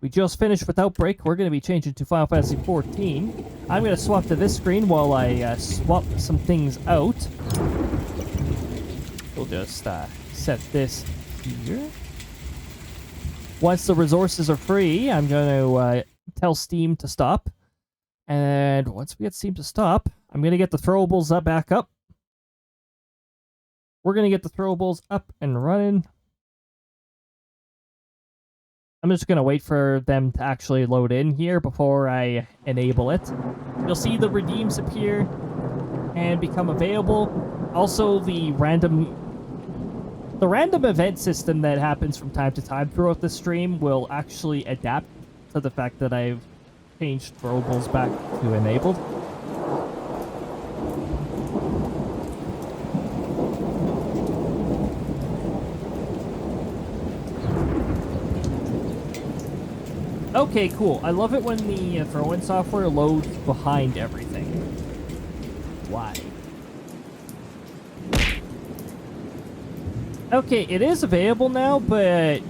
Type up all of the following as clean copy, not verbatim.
We just finished with Outbreak. We're going to be changing to Final Fantasy XIV. I'm going to swap to this screen while I swap some things out. We'll just set this here. Once the resources are free, I'm going to tell Steam to stop. And once we get Steam to stop, I'm going to get the throwables back up. We're going to get the throwables up and running. I'm just going to wait for them to actually load in here before I enable it. You'll see the redeems appear and become available. Also, the random event system that happens from time to time throughout the stream will actually adapt to the fact that I've changed throwables back to enabled. Okay, cool. I love it when the throw-in software loads behind everything. Why? Okay, it is available now, but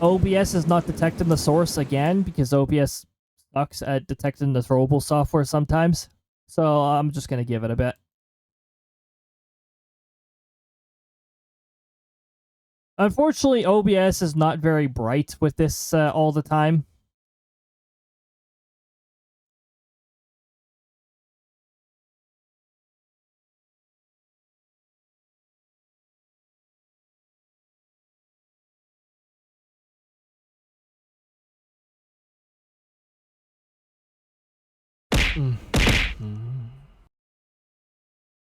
OBS is not detecting the source again because OBS sucks at detecting the throwable software sometimes. So I'm just going to give it a bit. Unfortunately, OBS is not very bright with this all the time.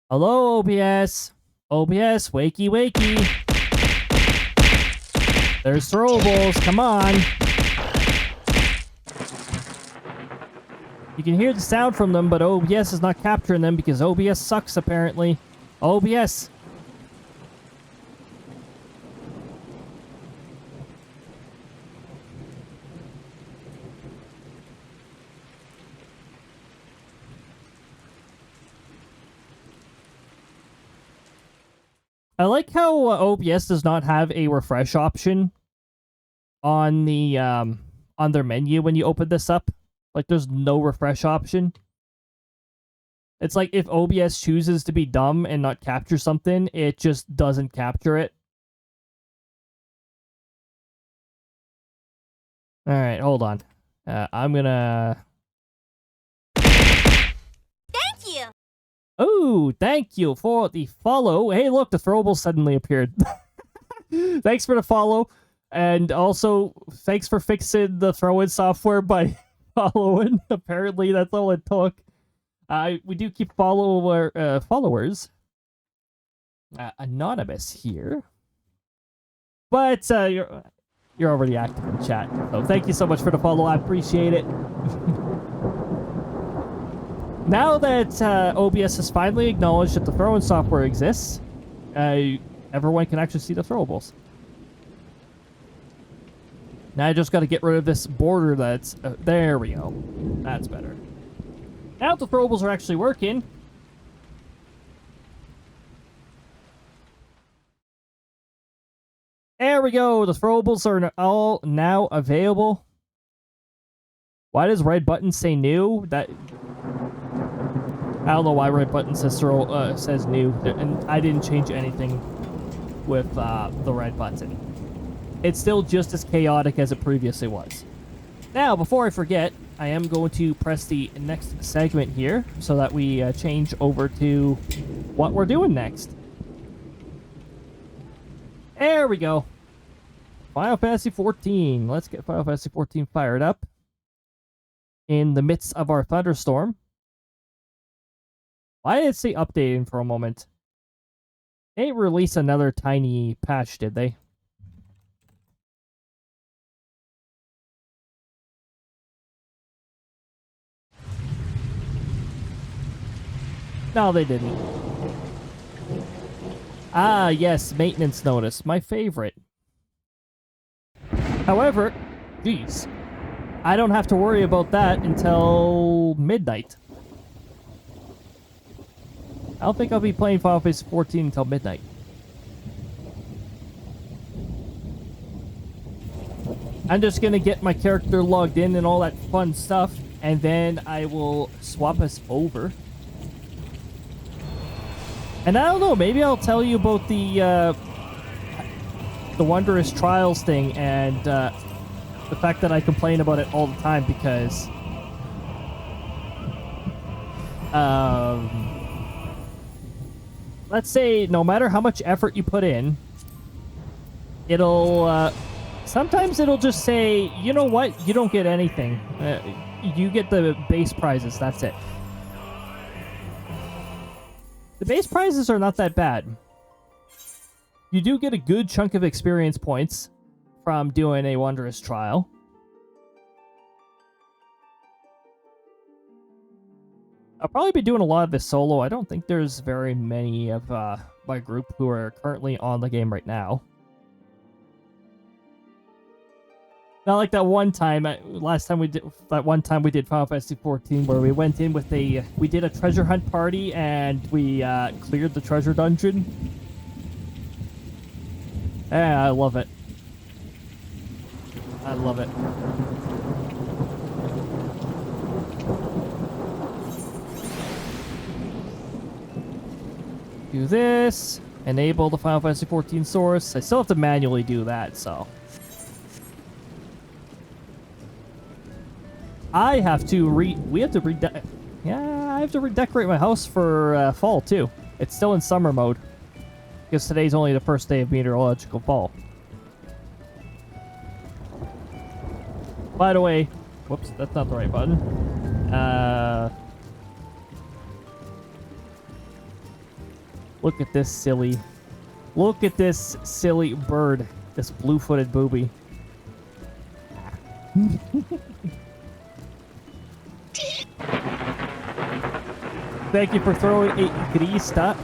Hello, OBS. OBS, wakey, wakey. There's throwables. Come on. You can hear the sound from them, but OBS is not capturing them because OBS sucks, apparently. OBS. I like how OBS does not have a refresh option on the on their menu when you open this up. Like, there's no refresh option. It's like if OBS chooses to be dumb and not capture something, it just doesn't capture it. All right, hold on. I'm gonna. Oh, thank you for the follow. Hey, look, the throwable suddenly appeared. Thanks for the follow. And also, thanks for fixing the throw-in software by following. Apparently, that's all it took. We do keep followers. Anonymous here. But you're already active in chat. So thank you so much for the follow. I appreciate it. Now that OBS has finally acknowledged that the throw-in software exists, everyone can actually see the throwables. Now I just got to get rid of this border that's... there we go. That's better. Now that the throwables are actually working... There we go. The throwables are all now available. Why does red button say new? That... I don't know why red button says new, and I didn't change anything with the red button. It's still just as chaotic as it previously was. Now, before I forget, I am going to press the next segment here so that we change over to what we're doing next. There we go. Final Fantasy XIV. Let's get Final Fantasy XIV fired up in the midst of our thunderstorm. Why did it say updating for a moment? They didn't release another tiny patch, did they? No, they didn't. Ah, yes, maintenance notice. My favorite. However, geez, I don't have to worry about that until midnight. I don't think I'll be playing Final Fantasy XIV until midnight. I'm just gonna get my character logged in and all that fun stuff, and then I will swap us over. And I don't know, maybe I'll tell you about the Wondrous Trials thing and the fact that I complain about it all the time because let's say no matter how much effort you put in, it'll sometimes it'll just say, you know what, you don't get anything. You get the base prizes, that's it. The base prizes are not that bad. You do get a good chunk of experience points from doing a Wondrous Trial. I'll probably be doing a lot of this solo. I don't think there's very many of my group who are currently on the game right now. Not like that one time, last time we did Final Fantasy 14 where we went in with we did a treasure hunt party and we cleared the treasure dungeon. Yeah, I love it. I love it. Do this. Enable the Final Fantasy 14 source. I still have to manually do that, so. I have to I have to redecorate my house for fall, too. It's still in summer mode. Because today's only the first day of meteorological fall. By the way, whoops, that's not the right button. Look at this silly bird. This blue-footed booby. Thank you for throwing a grista.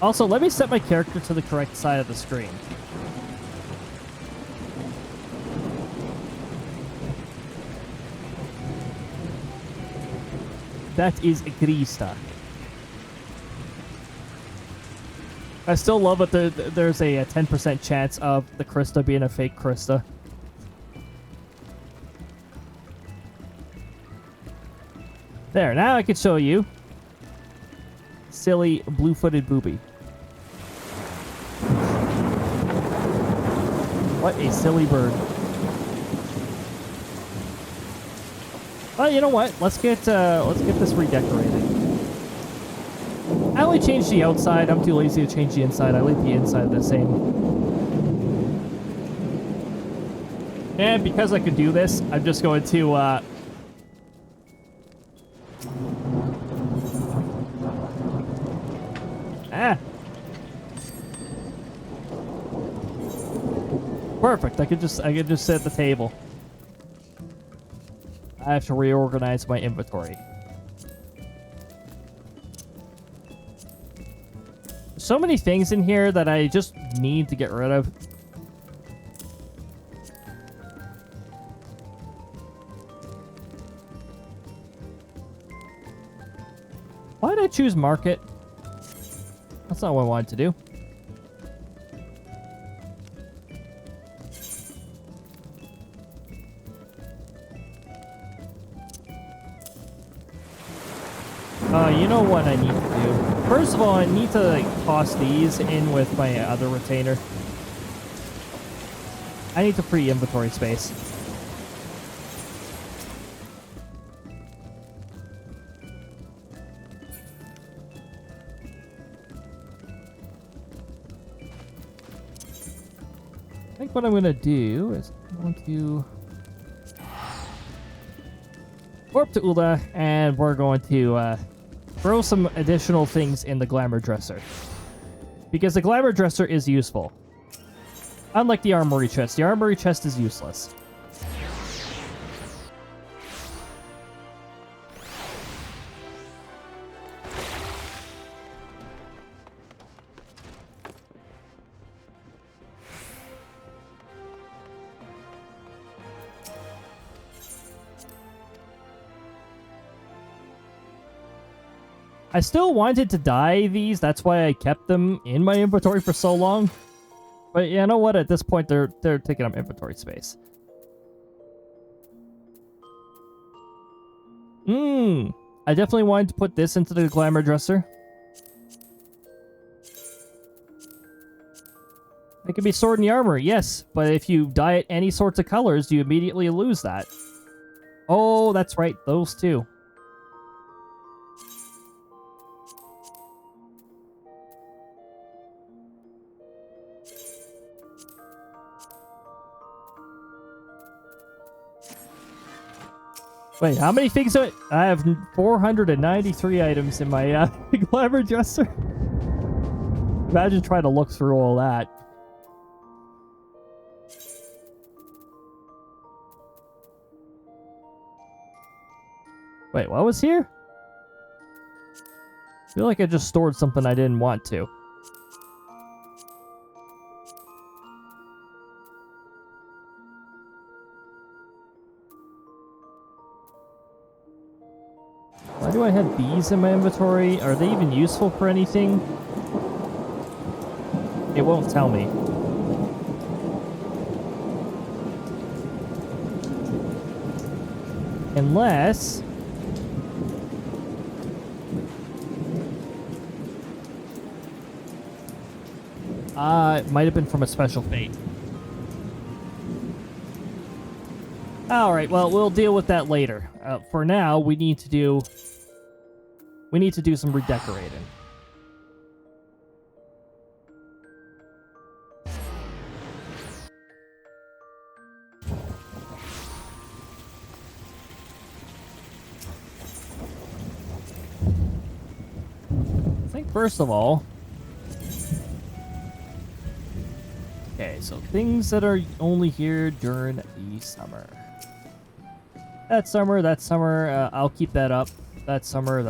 Also, let me set my character to the correct side of the screen. That is a grista. I still love it. There's a 10% chance of the Krista being a fake Krista. There, now I can show you. Silly blue-footed booby. What a silly bird. Well, you know what? Let's get this redecorated. I only changed the outside. I'm too lazy to change the inside. I leave the inside the same. And because I could do this, I'm just going to Perfect. I could just sit at the table. I have to reorganize my inventory. So many things in here that I just need to get rid of. Why did I choose market? That's not what I wanted to do. You know what I need to do? First of all, I need to toss these in with my other retainer. I need to free inventory space. I think what I'm going to do is I'm going to warp to Ula, and we're going to throw some additional things in the glamour dresser. Because the glamour dresser is useful. Unlike the armory chest. The armory chest is useless. I still wanted to dye these, that's why I kept them in my inventory for so long. But you know what, at this point they're taking up inventory space. I definitely wanted to put this into the glamour dresser. It could be sword and armor, yes, but if you dye it any sorts of colors, you immediately lose that. Oh, that's right, those two. Wait, how many things do I have? 493 items in my glamour dresser. Imagine trying to look through all that. Wait, what was here? I feel like I just stored something I didn't want to. Why do I have these in my inventory? Are they even useful for anything? It won't tell me. Unless... it might have been from a special fate. Alright, well, we'll deal with that later. For now, we need to do some redecorating. I think first of all... Okay, so things that are only here during the summer. That summer, I'll keep that up. That summer.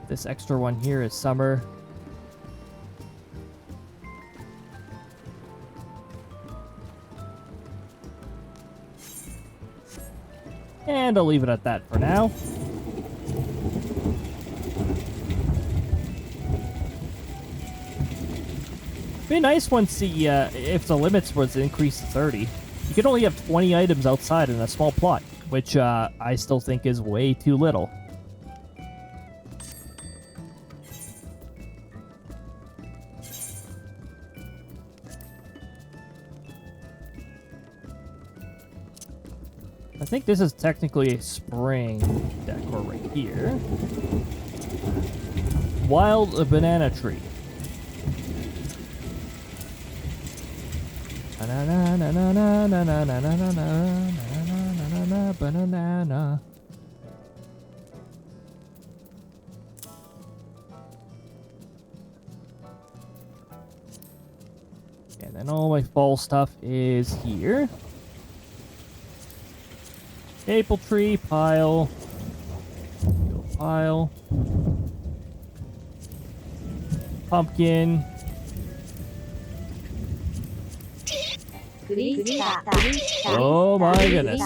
This extra one here is summer. And I'll leave it at that for now. Be nice once the if the limits was increased to 30. You can only have 20 items outside in a small plot, which I still think is way too little. I think this is technically a spring decor right here. Wild banana tree. Banana. And then all my fall stuff is here. Maple tree, pile. Pumpkin. Oh my goodness.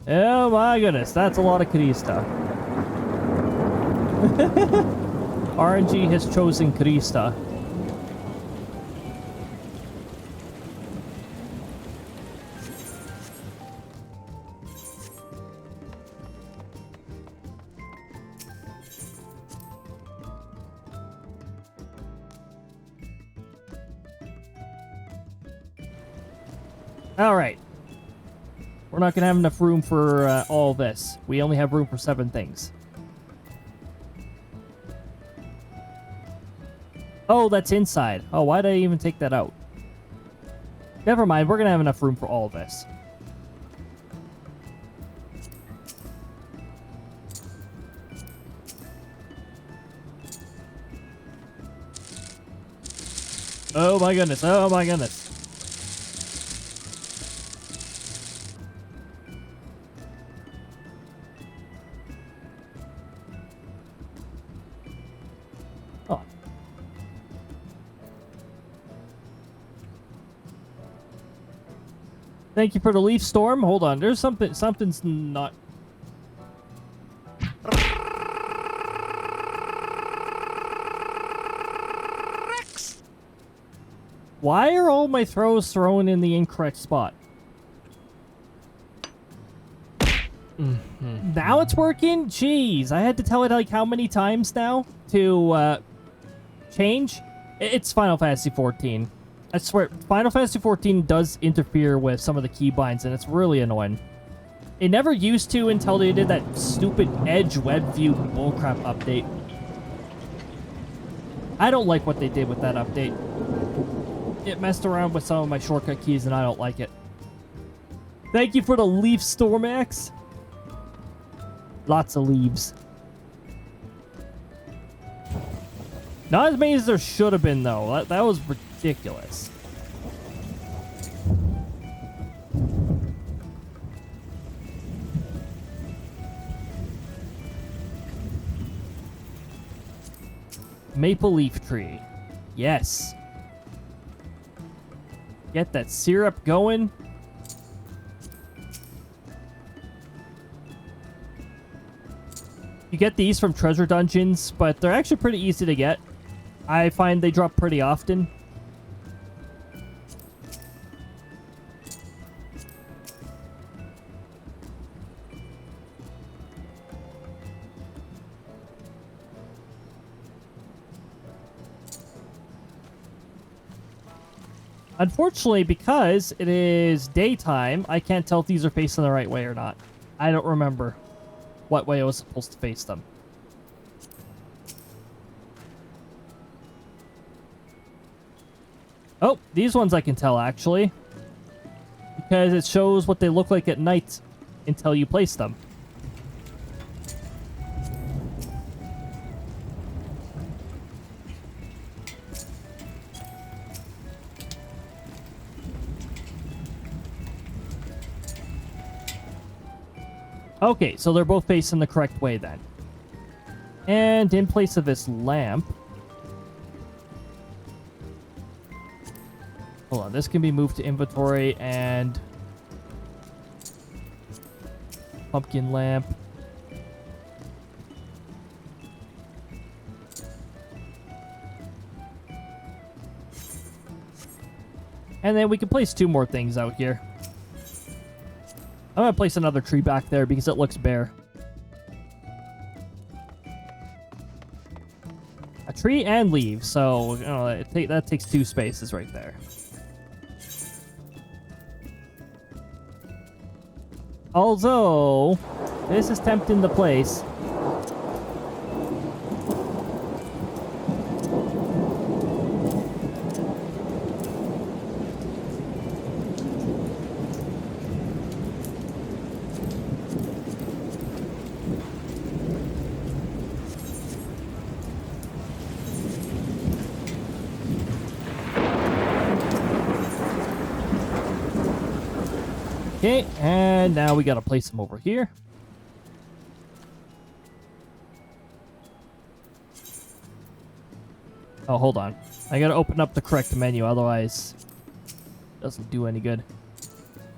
Oh my goodness, that's a lot of Krista. RNG has chosen Krista. Alright. We're not going to have enough room for all this. We only have room for 7 things. Oh, that's inside. Oh, why did I even take that out? Never mind, we're going to have enough room for all of this. Oh my goodness, oh my goodness. Thank you for the leaf storm. Hold on, there's something's not. Why are all my throws thrown in the incorrect spot? Now it's working? Jeez, I had to tell it like how many times now to change? It's Final Fantasy XIV. I swear, Final Fantasy XIV does interfere with some of the keybinds, and it's really annoying. It never used to until they did that stupid Edge web view bullcrap update. I don't like what they did with that update. It messed around with some of my shortcut keys, and I don't like it. Thank you for the leaf Stormax. Lots of leaves. Not as many as there should have been, though. That was ridiculous. Maple leaf tree. Yes. Get that syrup going. You get these from treasure dungeons, but they're actually pretty easy to get. I find they drop pretty often. Unfortunately, because it is daytime, I can't tell if these are facing the right way or not. I don't remember what way I was supposed to face them. Oh, these ones I can tell, actually. Because it shows what they look like at night until you place them. Okay, so they're both facing the correct way then. And in place of this lamp... Hold on, this can be moved to inventory and... Pumpkin lamp. And then we can place 2 more things out here. I'm gonna place another tree back there because it looks bare. A tree and leaves, so you know, that takes 2 spaces right there. Although, this is tempting to place. Okay, and now we gotta place them over here. Oh, hold on. I gotta open up the correct menu, otherwise it doesn't do any good.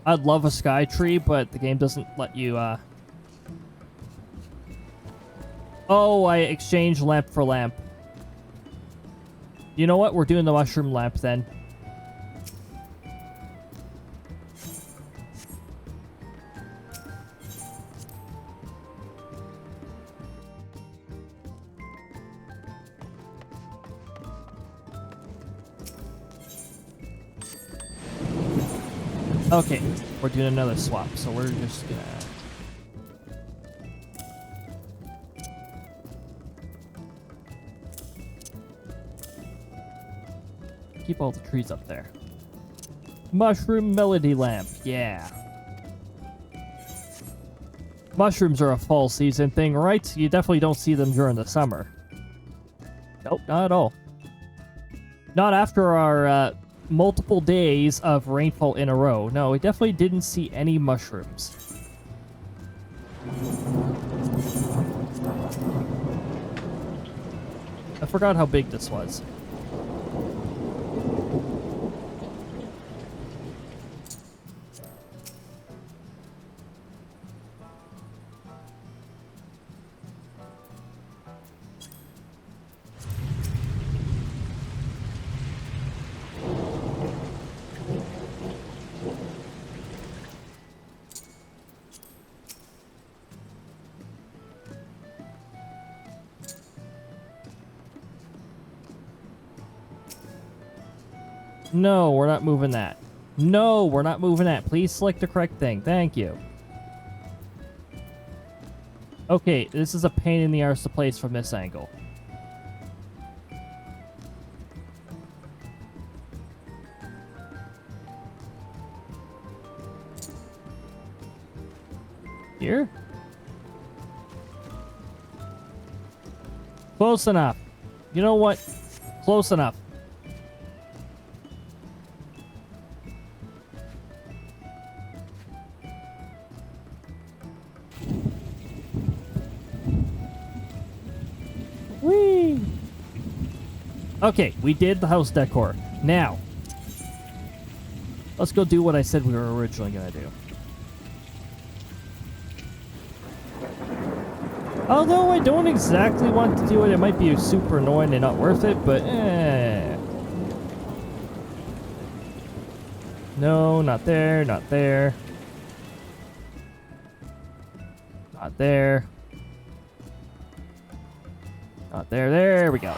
I'd love a sky tree, but the game doesn't let you, Oh, I exchanged lamp for lamp. You know what? We're doing the mushroom lamp then. Okay, we're doing another swap, so we're just gonna... keep all the trees up there. Mushroom melody lamp, yeah. Mushrooms are a fall season thing, right? You definitely don't see them during the summer. Nope, not at all. Not after our, multiple days of rainfall in a row. No, we definitely didn't see any mushrooms. I forgot how big this was. No, we're not moving that. No, we're not moving that. Please select the correct thing. Thank you. Okay, this is a pain in the arse to place from this angle. Here? Close enough. You know what? Close enough. Whee! Okay, we did the house decor. Now, let's go do what I said we were originally gonna do. Although I don't exactly want to do it, it might be super annoying and not worth it, but No, not there, not there. Not there. Not there, there we go.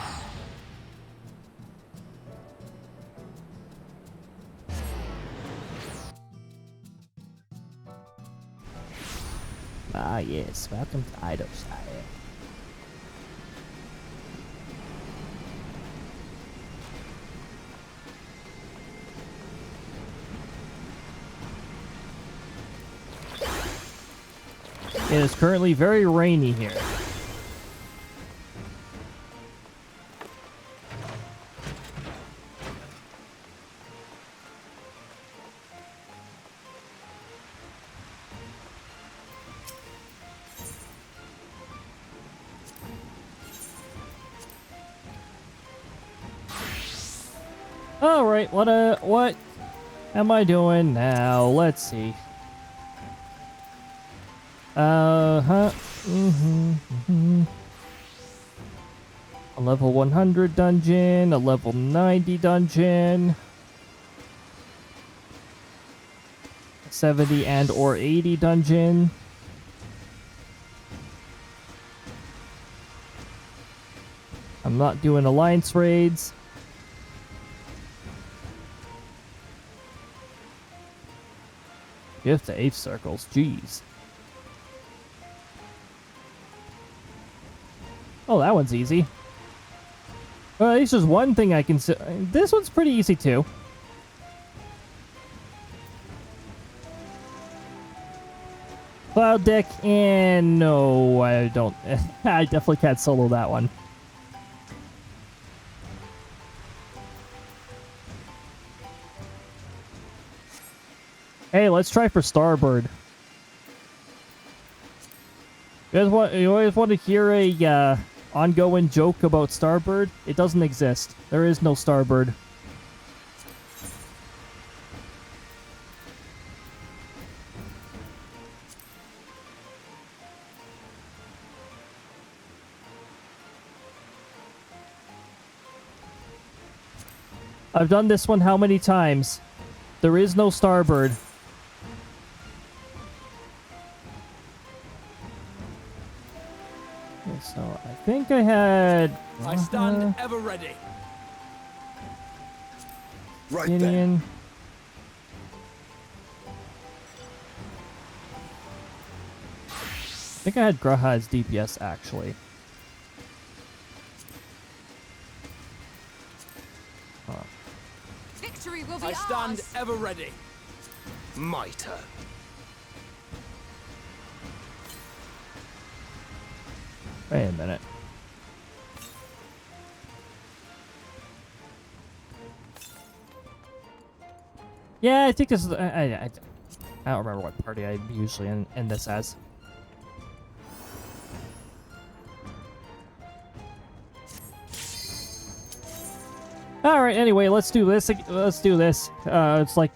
Ah, yes. Welcome to Idoside. It is currently very rainy here. All right, what am I doing now? Let's see. A level 100 dungeon, a level 90 dungeon, 70 and or 80 dungeon. I'm not doing alliance raids. Fifth to 8th circles, jeez. Oh, that one's easy. At least there's one thing I can see. This one's pretty easy too. Cloud deck, and no, I don't. I definitely can't solo that one. Hey, let's try for Starbird. You always want to hear a ongoing joke about Starbird? It doesn't exist. There is no Starbird. I've done this one how many times? There is no Starbird. So I think I had. I stand ever ready. Right Gideon. then. I think I had Graha's DPS actually. Victory will be I stand ours. ever ready. My turn. Wait a minute. Yeah, I think this is. I don't remember what party I usually end this as. All right. Anyway, let's do this. Let's do this. It's like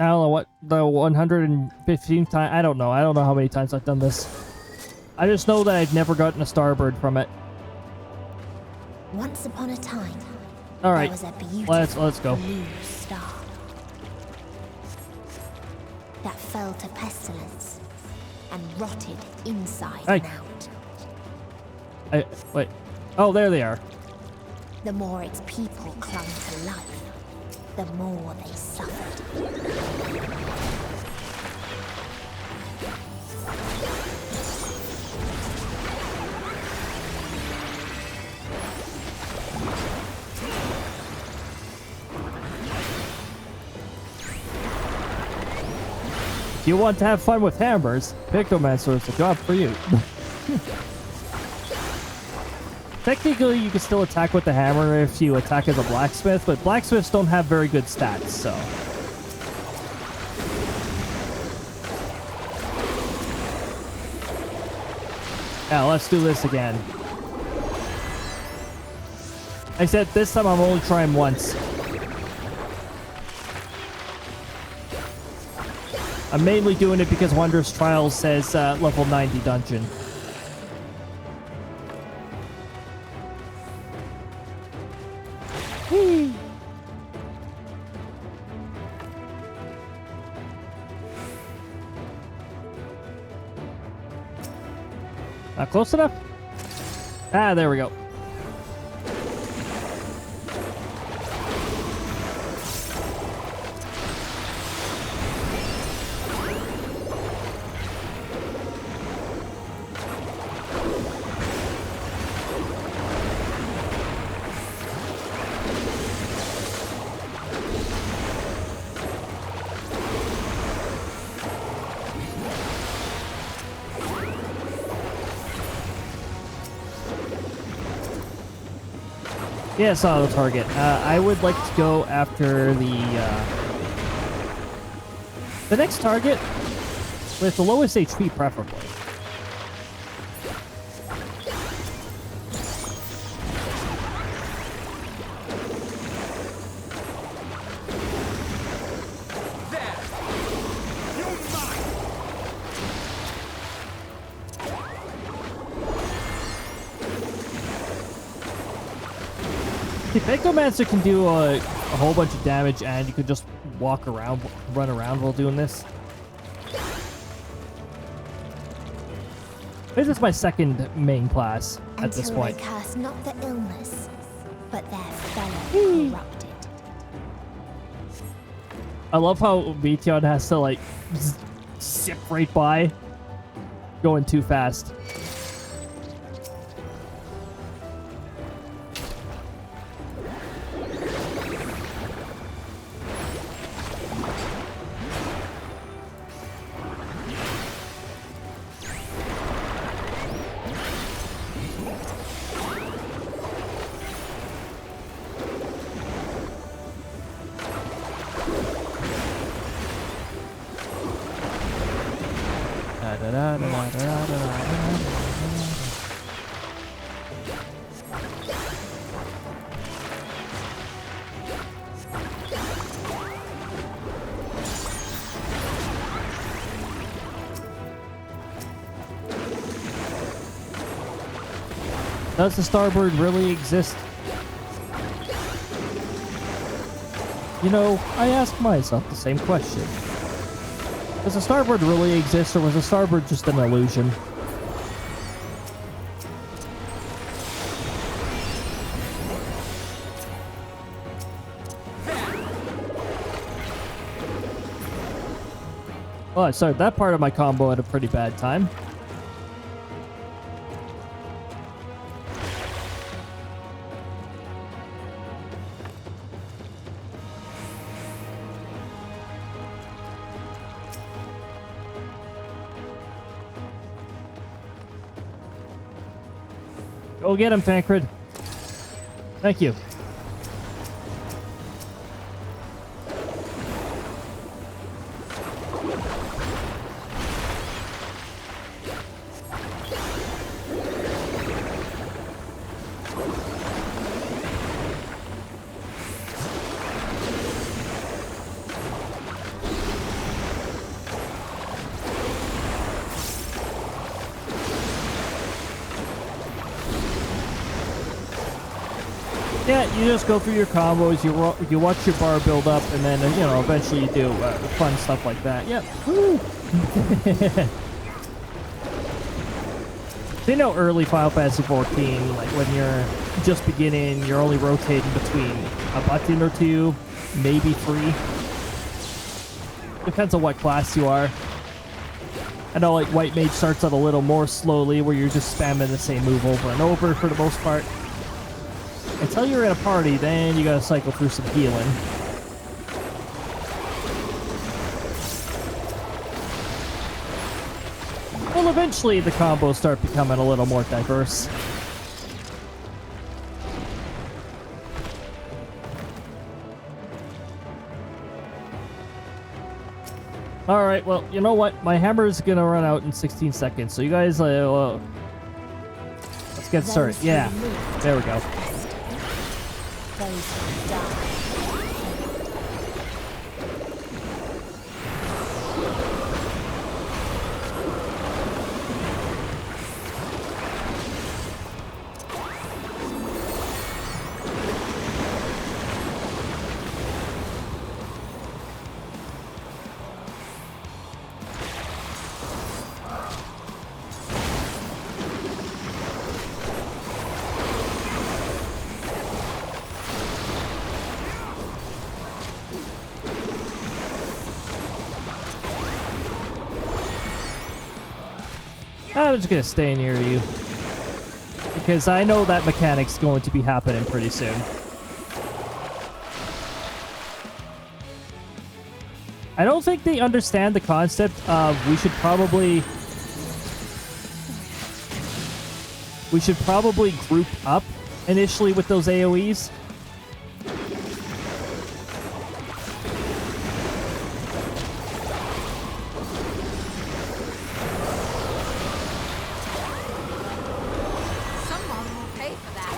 I don't know what the 115th time. I don't know. I don't know how many times I've done this. I just know that I've never gotten a Starbird from it. Once upon a time, All right. there was a beautiful Let's go. blue star that fell to pestilence and rotted inside Hey. and out. Wait. Oh, there they are. The more its people clung to life, the more they suffered. If you want to have fun with hammers, Pictomancer is the job for you. Technically, you can still attack with the hammer if you attack as a blacksmith, but blacksmiths don't have very good stats, so... Yeah, let's do this again. I said this time I'm only trying once. I'm mainly doing it because Wondrous Trials says level 90 dungeon. Whee! Not close enough? Ah, there we go. Yeah, saw the target. I would like to go after the next target with the lowest HP, preferably. The Pictomancer can do a whole bunch of damage, and you can just walk around, run around while doing this. This is my second main class at this point. Until they curse not the illness, but their fellow corrupted. I love how Meteon has to, like, zip right by. Going too fast. Does the Starbird really exist? You know, I ask myself the same question. Does the Starbird really exist, or was the Starbird just an illusion? Well, I started that part of my combo at a pretty bad time. Go get him, Tancred. Thank you. Yeah, you just go through your combos, you watch your bar build up, and then, you know, eventually you do fun stuff like that. Yep. Woo! So, you know, early Final Fantasy 14, like when you're just beginning, you're only rotating between a button or two, maybe 3. Depends on what class you are. I know, like, White Mage starts out a little more slowly, where you're just spamming the same move over and over for the most part. Until you're in a party, then you gotta cycle through some healing. Well, eventually the combos start becoming a little more diverse. Alright, well, you know what? My hammer is gonna run out in 16 seconds, so you guys, let's get started. Yeah, there we go. Those who die. I'm just gonna stay near you, because I know that mechanic's going to be happening pretty soon. I don't think they understand the concept of we should probably group up initially with those AoEs. Someone will pay for that.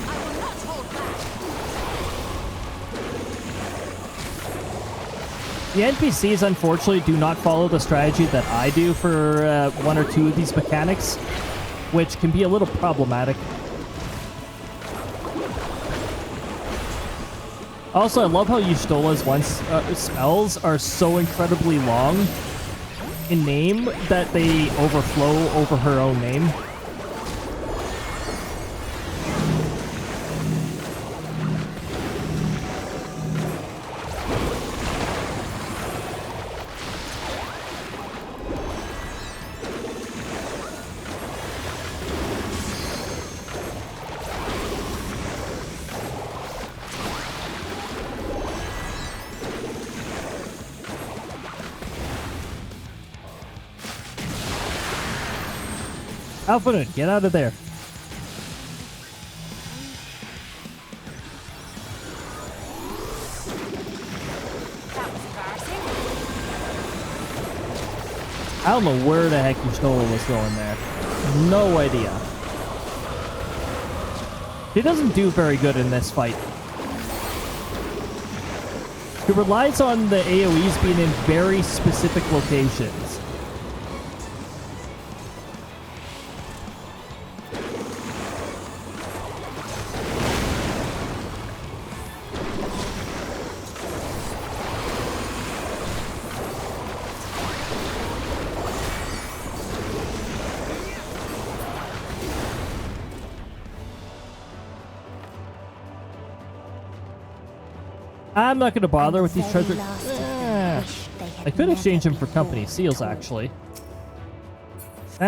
I will not hold back. The NPCs, unfortunately, do not follow the strategy that I do for 1 or 2 of these mechanics, which can be a little problematic. Also, I love how Y'shtola's spells are so incredibly long in name that they overflow over her own name. Alpha, get out of there. That was embarrassing. I don't know where the heck Y'shtola was going there. No idea. She doesn't do very good in this fight. She relies on the AoEs being in very specific locations. I'm not going to bother with these treasure. I could exchange them for company seals, actually.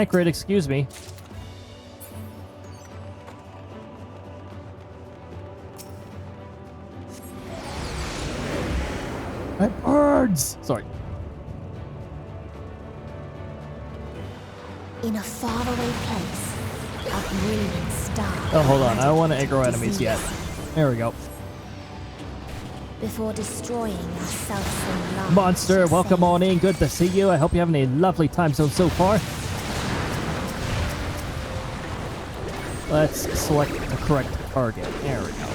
Great, excuse me. My birds! Sorry. In a faraway place, a brilliant star. Oh, hold on. I don't want to aggro enemies yet. There we go. Before destroying ourselves in love. Monster, welcome on in. Good to see you. I hope you're having a lovely time zone so far. Let's select the correct target. There we go.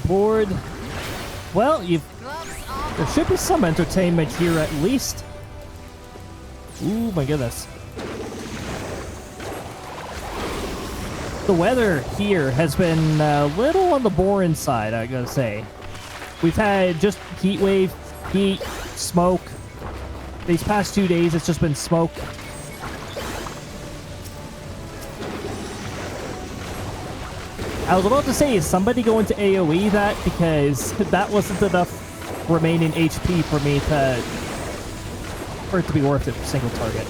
Board. Well, Gloves are there should be some entertainment here at least. Ooh, my goodness. The weather here has been a little on the boring side, I gotta say. We've had just heat wave, heat, smoke. These past 2 days, it's just been smoke. I was about to say, is somebody going to AoE that? Because that wasn't enough remaining HP for me for it to be worth it for single target.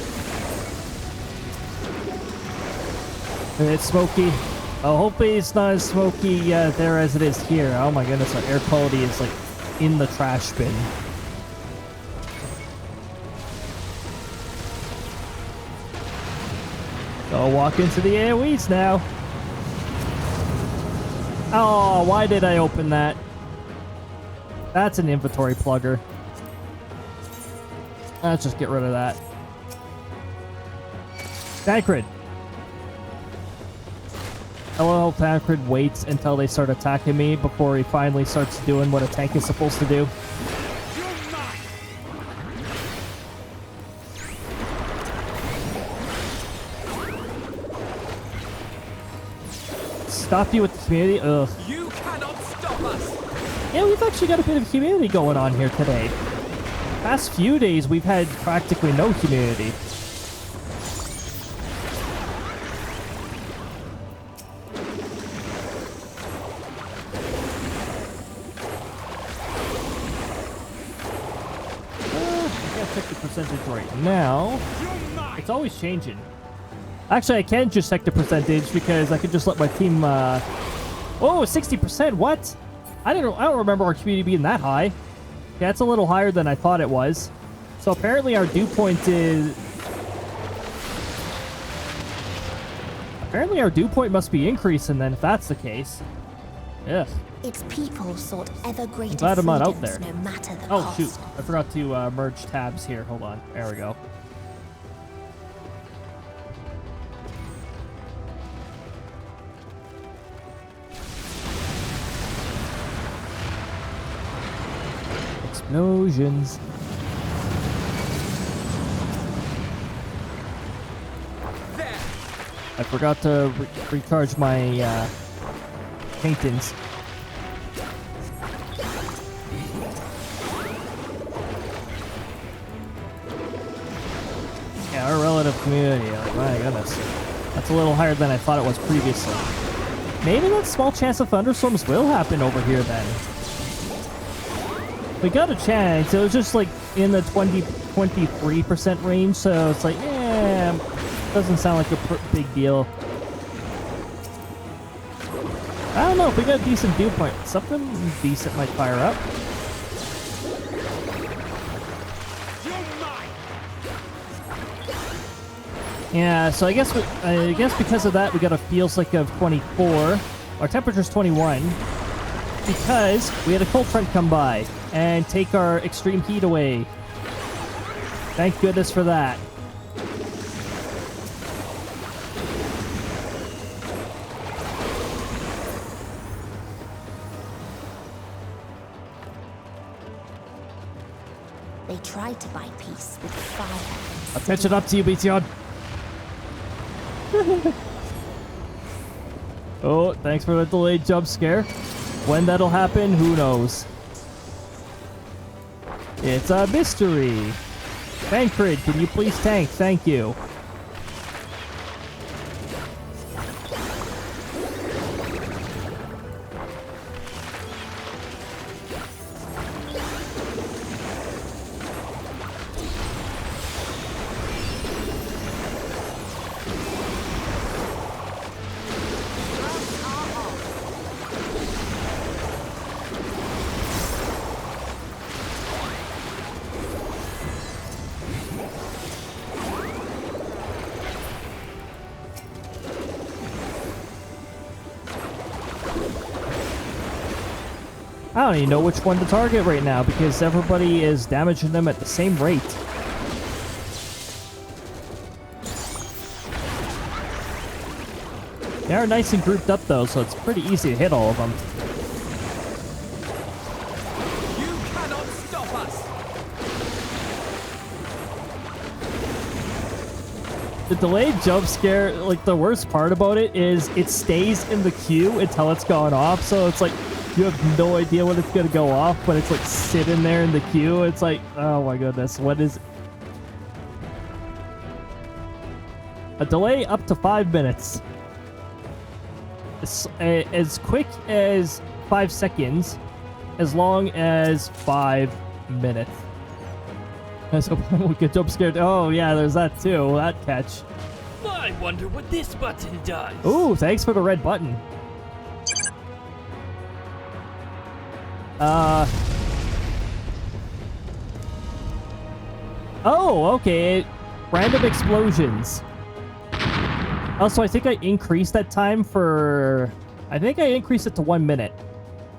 And it's smoky. Oh, hopefully it's not as smoky there as it is here. Oh my goodness, our air quality is like in the trash bin. Go walk into the AoEs now. Oh, why did I open that? That's an inventory plugger. Let's just get rid of that. Tancred. LOL Tancred waits until they start attacking me before he finally starts doing what a tank is supposed to do. Stop you with the community? Ugh. You cannot stop us. Yeah, we've actually got a bit of community going on here today. Past few days, we've had practically no community. I can't check the percentage right now. It's always changing. Actually, I can just check the percentage because I could just let my team. Oh, 60%. What? I don't remember our community being that high. Yeah, it's a little higher than I thought it was. So apparently our dew point is. Apparently our dew point must be increasing then, if that's the case. Ugh. Its people sought ever greater glad I'm not out freedoms, there. no matter the Oh cost. shoot! I forgot to merge tabs here. Hold on. There we go. Explosions. There. I forgot to recharge my paintings. Yeah, our relative community. Like, my goodness. That's a little higher than I thought it was previously. Maybe that small chance of thunderstorms will happen over here then. We got a chance. It was just like in the 23% range, so it's like, yeah, doesn't sound like a big deal. I don't know if we got a decent dew point. Something decent might fire up. Yeah, so I guess because of that we got a feels like of 24. Our temperature's 21 because we had a cold front come by and take our extreme heat away. Thank goodness for that. They tried to buy peace with fire. I'll catch it up to you, BTR. Oh, thanks for the delayed jump scare. When that'll happen, who knows? It's a mystery. Tancred, can you please tank? Thank you. I don't even know which one to target right now because everybody is damaging them at the same rate. They are nice and grouped up though, so it's pretty easy to hit all of them. The delayed jump scare, like the worst part about it is it stays in the queue until it's gone off. So it's like you have no idea when it's gonna go off, but it's like sitting there in the queue. It's like, oh my goodness, what is a delay up to 5 minutes? As quick as 5 seconds, as long as 5 minutes. So we get jump scared. Oh yeah, there's that too. That catch. I wonder what this button does. Ooh, thanks for the red button. Oh, okay. Random explosions. Also, I think I increased that time for... I think I increased it to 1 minute.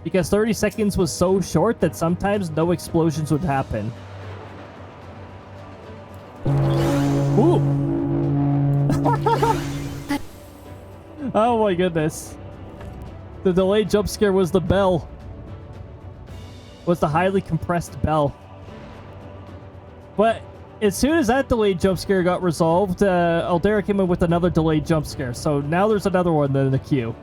Because 30 seconds was so short that sometimes no explosions would happen. Ooh! Oh my goodness. The delayed jump scare was the bell. Was the highly compressed bell. But as soon as that delayed jump scare got resolved, SLdr came in with another delayed jump scare. So now there's another one in the queue.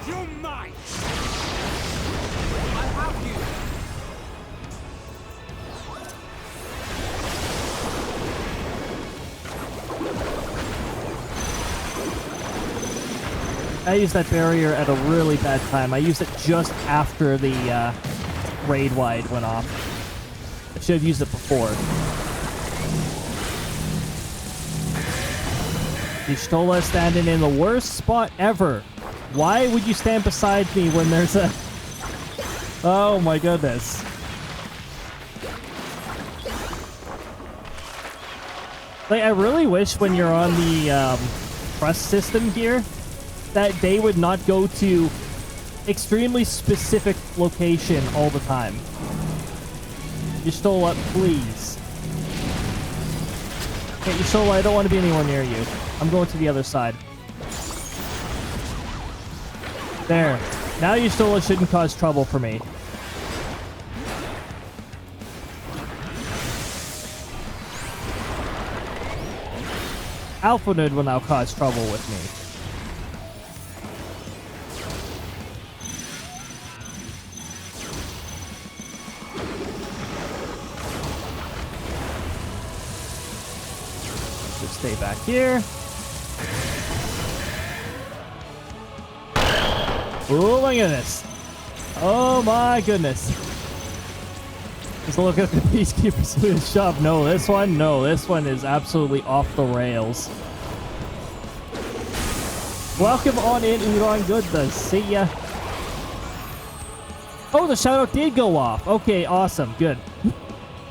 You might. I have you. I used that barrier at a really bad time. I used it just after the raid wide went off. I should have used it before. Y'shtola standing in the worst spot ever. Why would you stand beside me when there's a... Oh my goodness. Like, I really wish when you're on the trust system here that they would not go to extremely specific location all the time. Y'shtola, please. Okay, Y'shtola, I don't want to be anywhere near you. I'm going to the other side. There. Now Y'shtola shouldn't cause trouble for me. Alpha Node will now cause trouble with me. Just stay back here. Oh my goodness. Oh my goodness. Just look at the Peacekeepers doing a shove. No, this one is absolutely off the rails. Welcome on in, Udon. Good to see ya. Oh, the shoutout did go off. Okay, awesome. Good.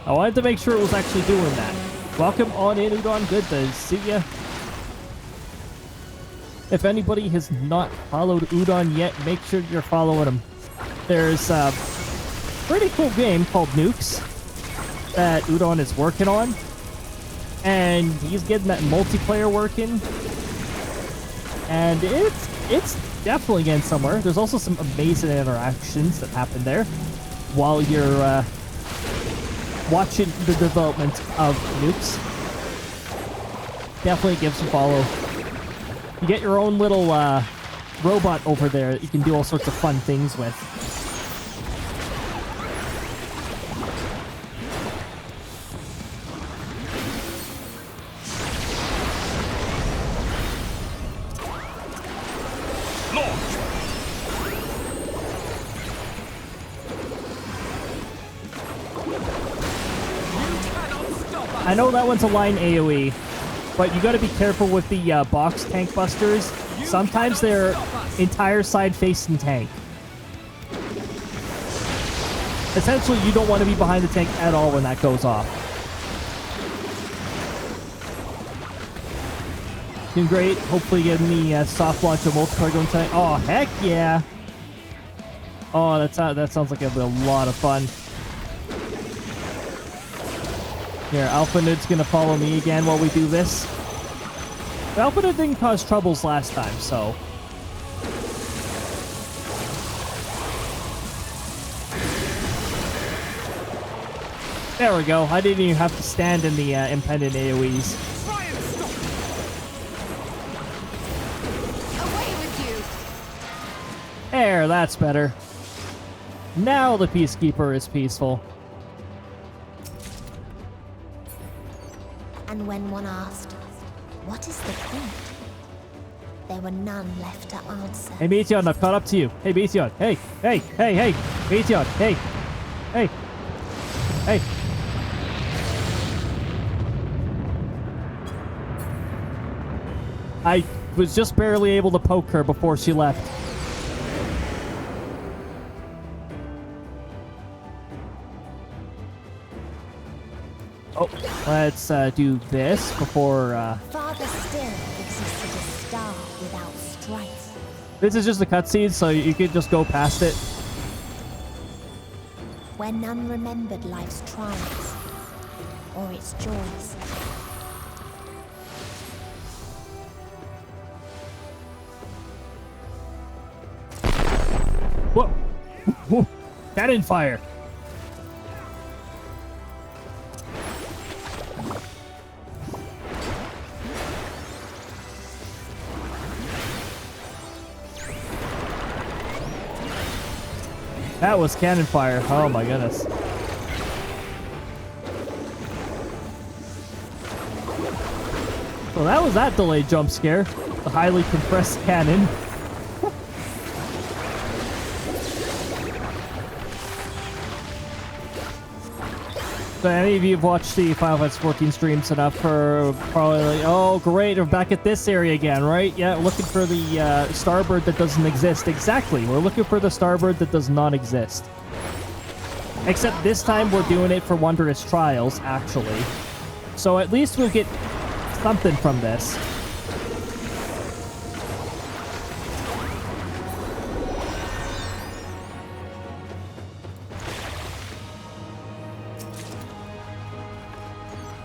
I wanted to make sure it was actually doing that. Welcome on in, Udon. Good to see ya. If anybody has not followed Udon yet, make sure you're following him. There's a pretty cool game called Nukes that Udon is working on. And he's getting that multiplayer working. And it's definitely getting somewhere. There's also some amazing interactions that happen there while you're watching the development of Nukes. Definitely give some follow. You get your own little robot over there that you can do all sorts of fun things with. I know that one's a line AoE, but you gotta be careful with the box tank busters. Sometimes they're entire side facing tank. Essentially, you don't want to be behind the tank at all when that goes off. Doing great. Hopefully getting the soft launch of multiplayer going tonight. Oh, heck yeah. Oh, that sounds like it'll be a lot of fun. Here, Alpha Node's gonna follow me again while we do this. But Alpha Node didn't cause troubles last time, so There we go. I didn't even have to stand in the impending AoEs. Try and stop it. Away with you! There, that's better. Now the Peacekeeper is peaceful. And when one asked, what is the point? There were none left to answer. Hey, Meteon, I've caught up to you. Hey, Meteon. Hey, hey, hey, hey. Meteon, hey. Hey. Hey. I was just barely able to poke her before she left. Oh, let's do this before... Farther still existed a star without strife. This is just a cutscene, so you could just go past it. Where none remembered life's triumphs or its joys. Whoa! Whoa. Cannon fire! That was cannon fire. Oh my goodness. Well, that was that delayed jump scare. The highly compressed cannon. So any of you have watched the Final Fantasy 14 streams enough for probably like, oh great, we're back at this area again, right? Yeah, looking for the Starbird that doesn't exist. Exactly, we're looking for the Starbird that does not exist. Except this time we're doing it for Wondrous Trials, actually. So at least we'll get something from this.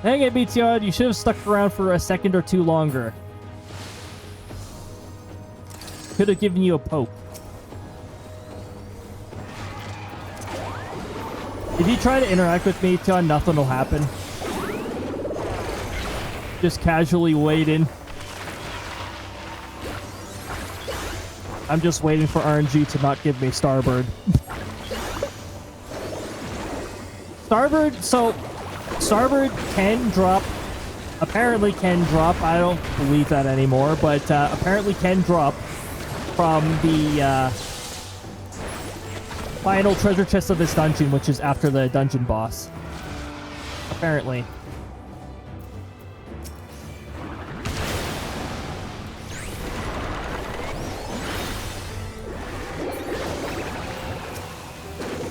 Dang it, Meteon, you should have stuck around for a second or two longer. Could have given you a poke. If you try to interact with Meteon, nothing will happen. Just casually waiting. I'm just waiting for RNG to not give me Starbird. Starbird, so... Starbird can drop, apparently can drop, I don't believe that anymore, but apparently can drop from the final treasure chest of this dungeon, which is after the dungeon boss. Apparently.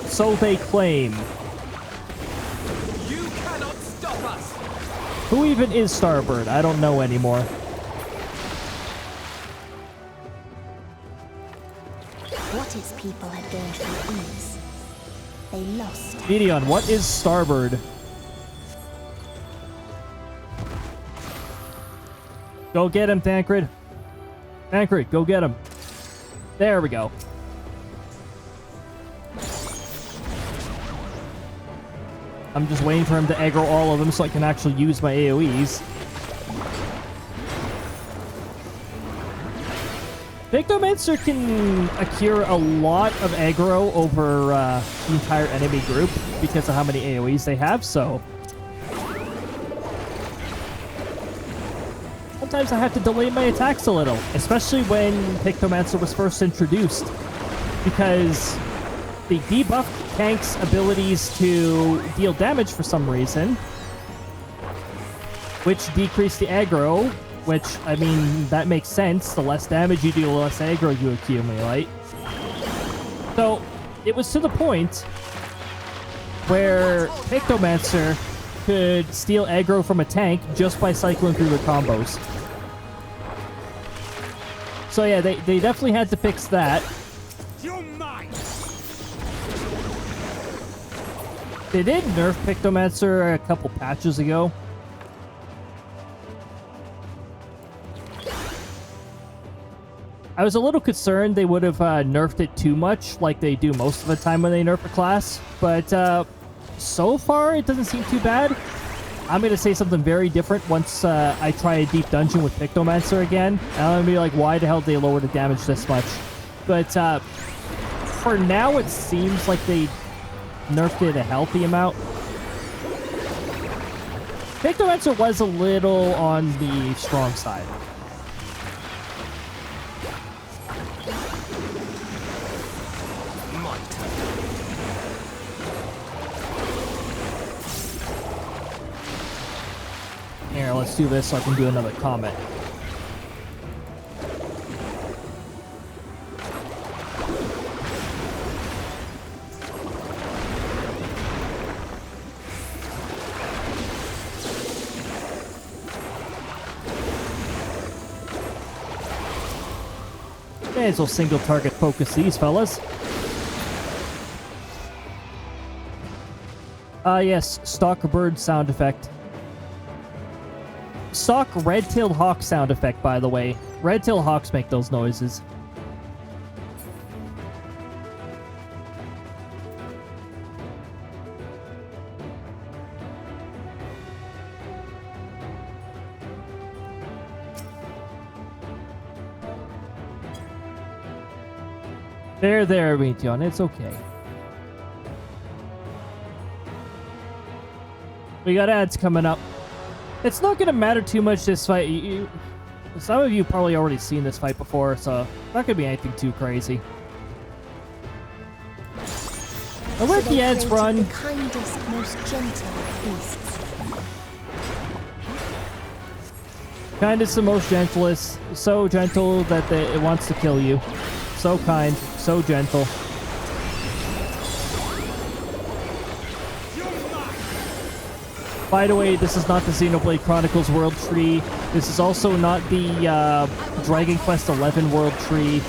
So they claim. Who even is Starbird? I don't know anymore. What its people had gained through ease, they lost. Meteon, what is Starbird? Go get him, Tancred. Tancred, go get him. There we go. I'm just waiting for him to aggro all of them so I can actually use my AoEs. Pictomancer can accrue a lot of aggro over the entire enemy group because of how many AoEs they have, so... Sometimes I have to delay my attacks a little, especially when Pictomancer was first introduced, because they debuffed tanks' abilities to deal damage for some reason, which decreased the aggro, which, I mean, that makes sense. The less damage you do, the less aggro you accumulate. So, it was to the point where Pictomancer could steal aggro from a tank just by cycling through their combos. So yeah, they definitely had to fix that. You're mine. They did nerf Pictomancer a couple patches ago. I was a little concerned they would have nerfed it too much, like they do most of the time when they nerf a class, but so far, it doesn't seem too bad. I'm going to say something very different once I try a deep dungeon with Pictomancer again. And I'm going to be like, why the hell did they lower the damage this much? But for now, it seems like they nerfed it a healthy amount. Pictomancer was a little on the strong side. Here, let's do this so I can do another comment. May as well single target focus these fellas. Yes, Starbird sound effect. Stock red-tailed hawk sound effect, by the way. Red-tailed hawks make those noises. There, Meteon. It's okay. We got ads coming up. It's not going to matter too much this fight. Some of you probably already seen this fight before, so not going to be anything too crazy. I'll let the ads run. The kindest, most gentle of beasts. Kindest and most gentlest. So gentle that it wants to kill you. So kind, so gentle. By the way, this is not the Xenoblade Chronicles World Tree. This is also not the Dragon Quest XI World Tree.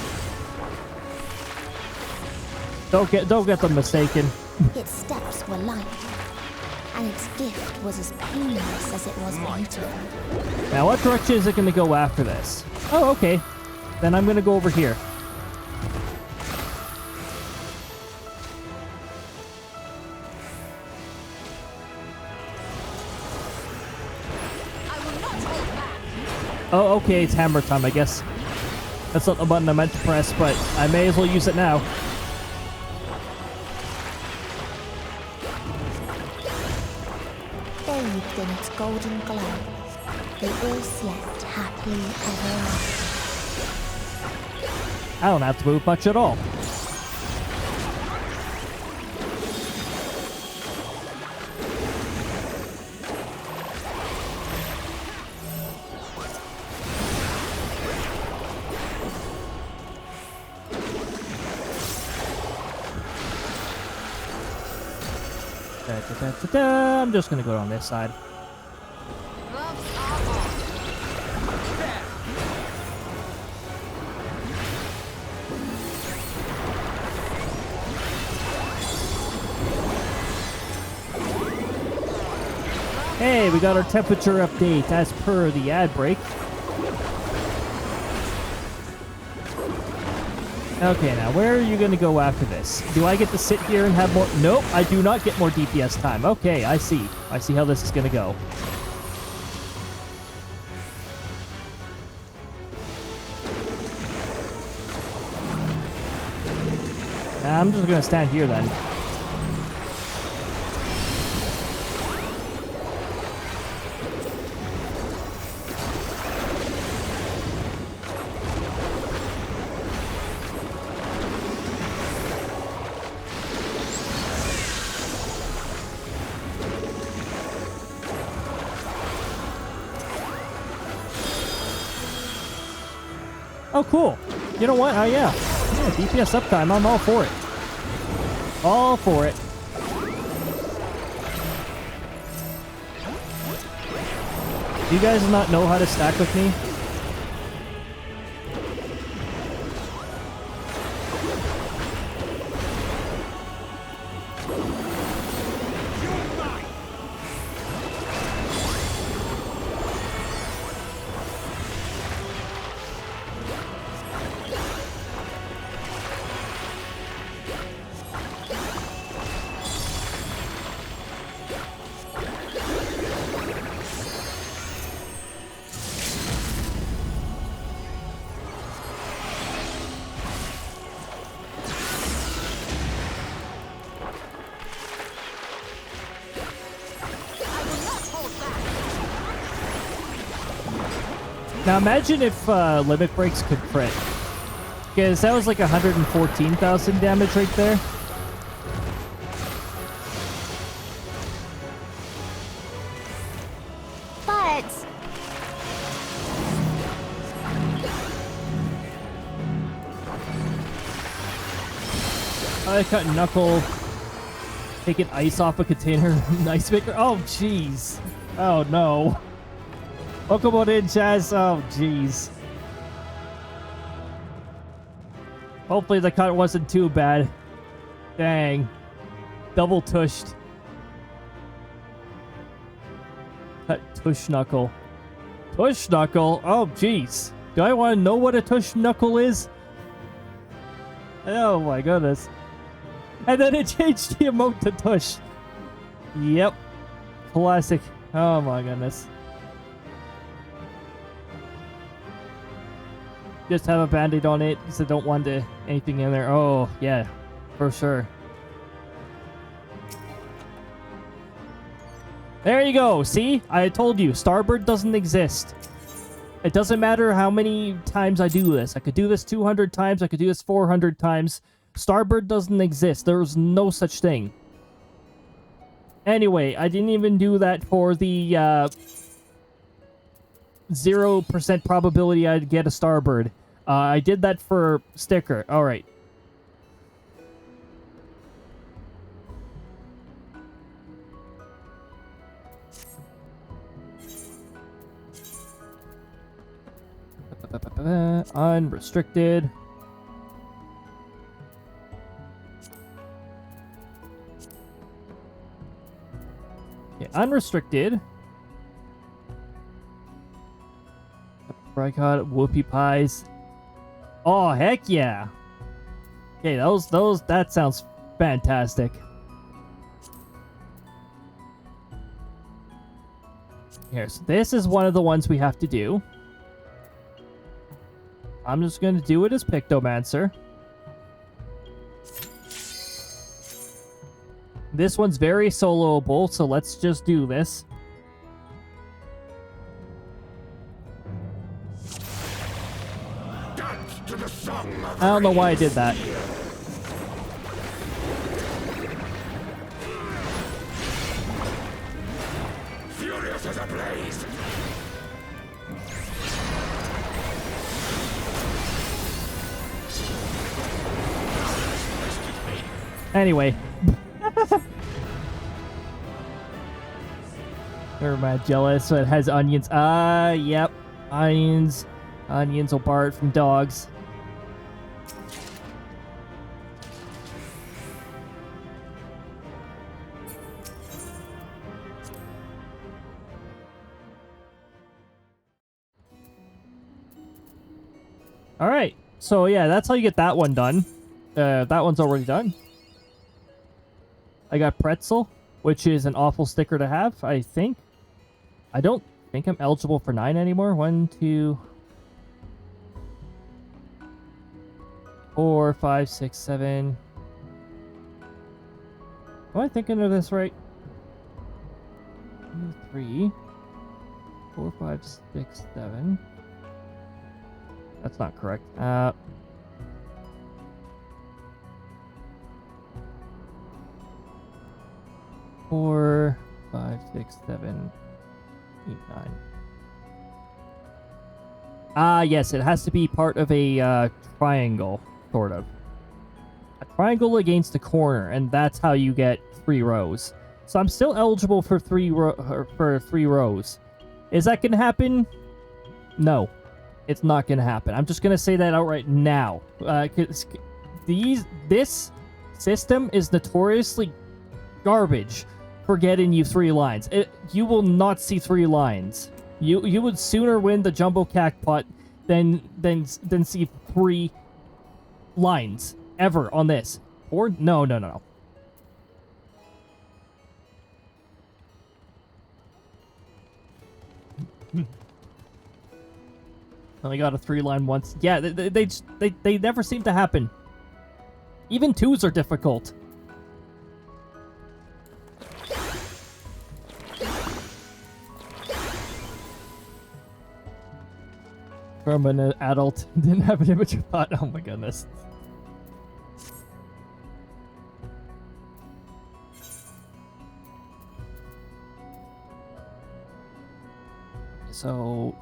Don't get them mistaken. Its steps were light, and its gift was as painless as it was beautiful. Now, what direction is it going to go after this? Oh, okay. Then I'm going to go over here. Oh, okay, it's hammer time, I guess. That's not the button I meant to press, but I may as well use it now. Bathed in its golden glow, they all slept happily ever after. I don't have to move much at all. I'm just gonna go on this side. Hey, we got our temperature update as per the ad break. Okay, now where are you going to go after this? Do I get to sit here and have more? Nope, I do not get more DPS time. Okay, I see. I see how this is going to go. I'm just going to stand here then. Oh, cool. You know what? Yeah, DPS uptime. I'm all for it. All for it. Do you guys not know how to stack with me? Now imagine if limit breaks could crit. Because that was like 114,000 damage right there. But I cut Knuckle. Taking ice off a container. Ice maker. Oh, jeez. Oh, no. Welcome on in, Chaz. Oh, jeez. Hopefully the cut wasn't too bad. Dang. Double tushed. Cut tush knuckle. Tush knuckle? Oh, jeez. Do I want to know what a tush knuckle is? Oh, my goodness. And then it changed the emote to tush. Yep. Classic. Oh, my goodness. Just have a band-aid on it because I don't want anything in there. Oh, yeah, for sure. There you go. See? I told you. Starbird doesn't exist. It doesn't matter how many times I do this. I could do this 200 times. I could do this 400 times. Starbird doesn't exist. There's no such thing. Anyway, I didn't even do that for the 0% probability I'd get a Starbird. I did that for sticker. Alright. Unrestricted. Okay, unrestricted. Apricot, whoopie pies. Oh, heck yeah. Okay, that sounds fantastic. Here, so this is one of the ones we have to do. I'm just going to do it as Pictomancer. This one's very soloable, so let's just do this. I don't know why I did that. Furious as a blaze. Anyway. Never mind, jealous. So it has onions. Yep. Onions. Onions will bar it from dogs. Alright, so yeah, that's how you get that one done. That one's already done. I got Pretzel, which is an awful sticker to have, I think. I don't think I'm eligible for 9 anymore. 1, 2, 4, 5, 6, 7. Am I thinking of this right? 3, 4, 5, 6, 7. That's not correct. 4, 5, 6, 7, 8, 9. Yes, it has to be part of a triangle, sort of. A triangle against a corner, and that's how you get 3 rows. So I'm still eligible for 3 rows. Is that gonna happen? No. It's not going to happen. I'm just going to say that outright now. Because this system is notoriously garbage for getting you 3 lines. You will not see 3 lines. You would sooner win the Jumbo Cactpot than see 3 lines ever on this. Or no. Only got a 3-line once. Yeah, they never seem to happen. Even 2s are difficult. From an adult. Didn't have an image of thought. Oh my goodness. So...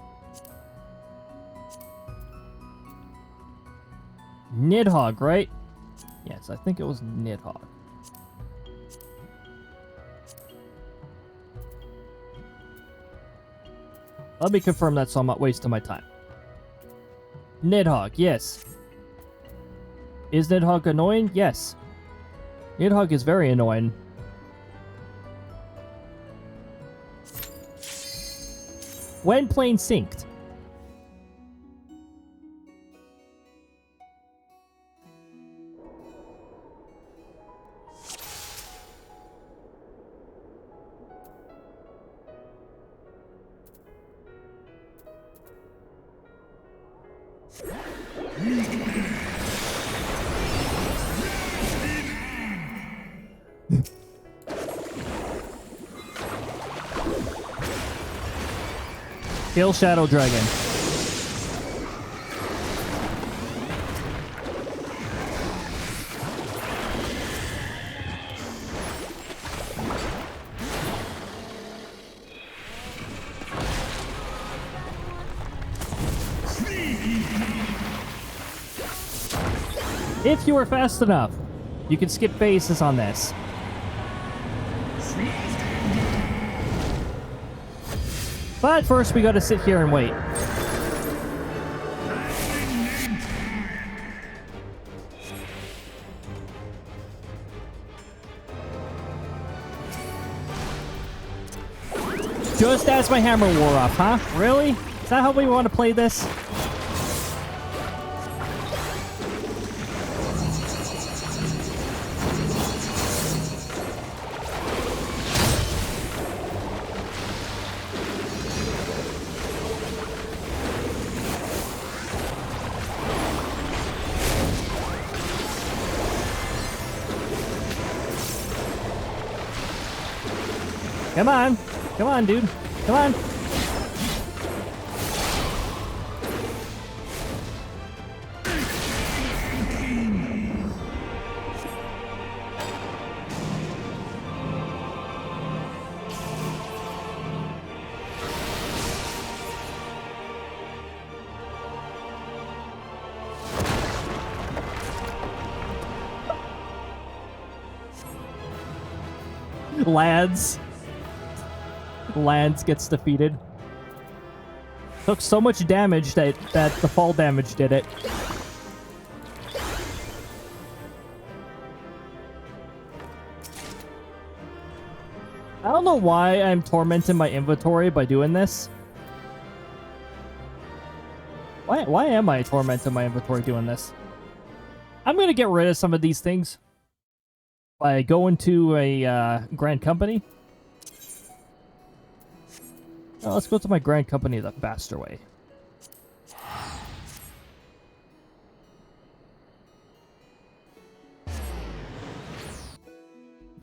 Nidhogg, right? Yes, I think it was Nidhogg. Let me confirm that so I'm not wasting my time. Nidhogg, yes. Is Nidhogg annoying? Yes. Nidhogg is very annoying. When plane synced. Kill Shadow Dragon. If you were fast enough, you can skip phases on this. But first we gotta sit here and wait. Just as my hammer wore off, huh? Really? Is that how we want to play this? Come on. Come on, dude. Come on. Lance gets defeated. Took so much damage that the fall damage did it. I don't know why I'm tormenting my inventory by doing this. Why am I tormenting my inventory doing this? I'm gonna get rid of some of these things by going to a Grand Company. Well, let's go to my Grand Company the faster way.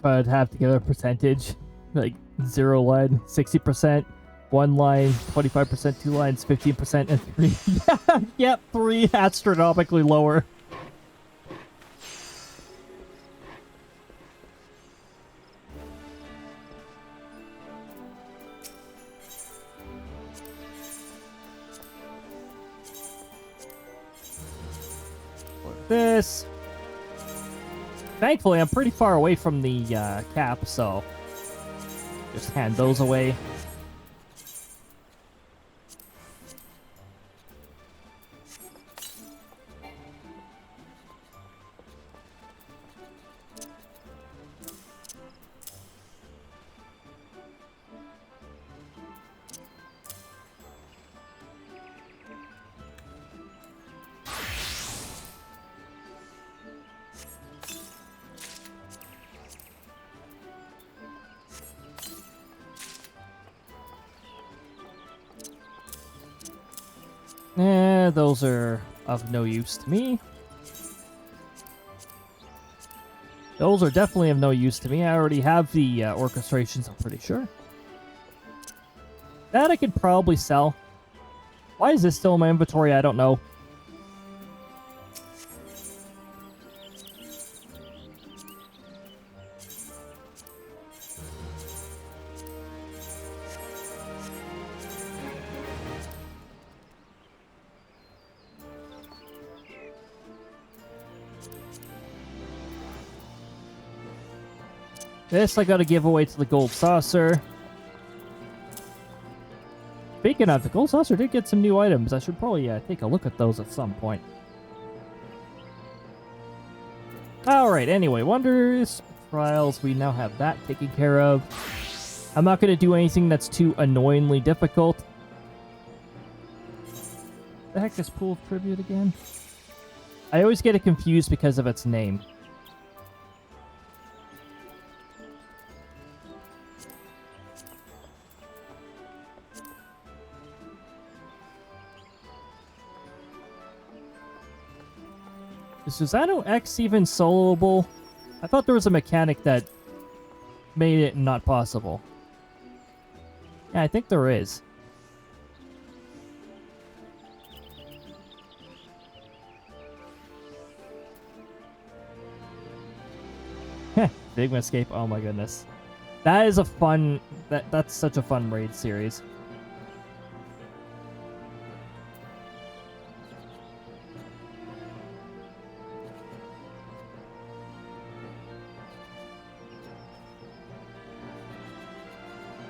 But I'd have to give a percentage. Like 0 line, 60%, 1 line, 25%, 2 lines, 15%, and 3. Yep, 3 astronomically lower. This. Thankfully, I'm pretty far away from the cap, so just hand those away. Those are of no use to me. Those are definitely of no use to me. I already have the orchestrations, I'm pretty sure. That I could probably sell. Why is this still in my inventory? I don't know. This I gotta give away to the gold saucer. Speaking of, the gold saucer did get some new items. I should probably take a look at those at some point. Alright, anyway, wonders, trials, we now have that taken care of. I'm not gonna do anything that's too annoyingly difficult. The heck is Pool of Tribute again? I always get it confused because of its name. Is Susano X even soloable? I thought there was a mechanic that made it not possible. Yeah, I think there is. Heh, Big Escape. Oh my goodness. That is a fun... That's such a fun raid series.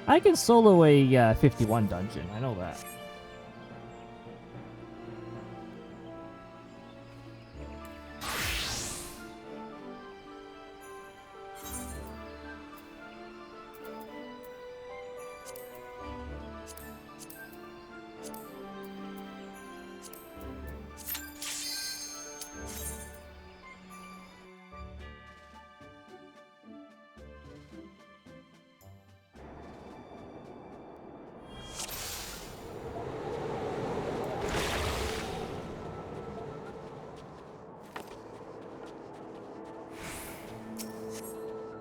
I can solo a 51 dungeon. I know that.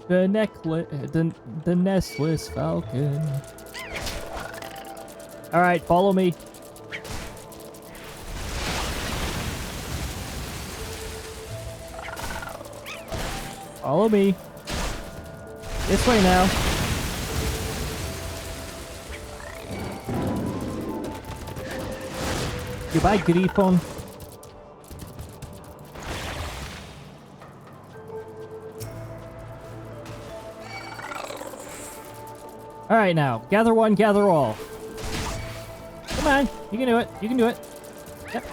The necklace, the nestless falcon. All right, follow me. Follow me. This way now. Goodbye, Griffon. All right, now gather one, gather all. Come on, you can do it. You can do it. Yep.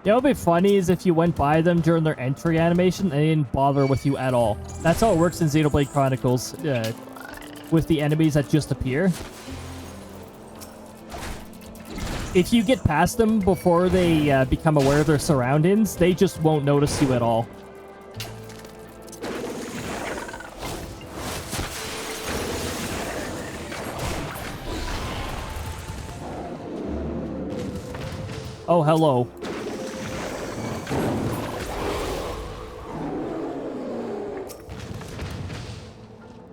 You know what would be funny is if you went by them during their entry animation and they didn't bother with you at all. That's how it works in Xenoblade Chronicles with the enemies that just appear. If you get past them before they become aware of their surroundings, they just won't notice you at all. Oh, hello.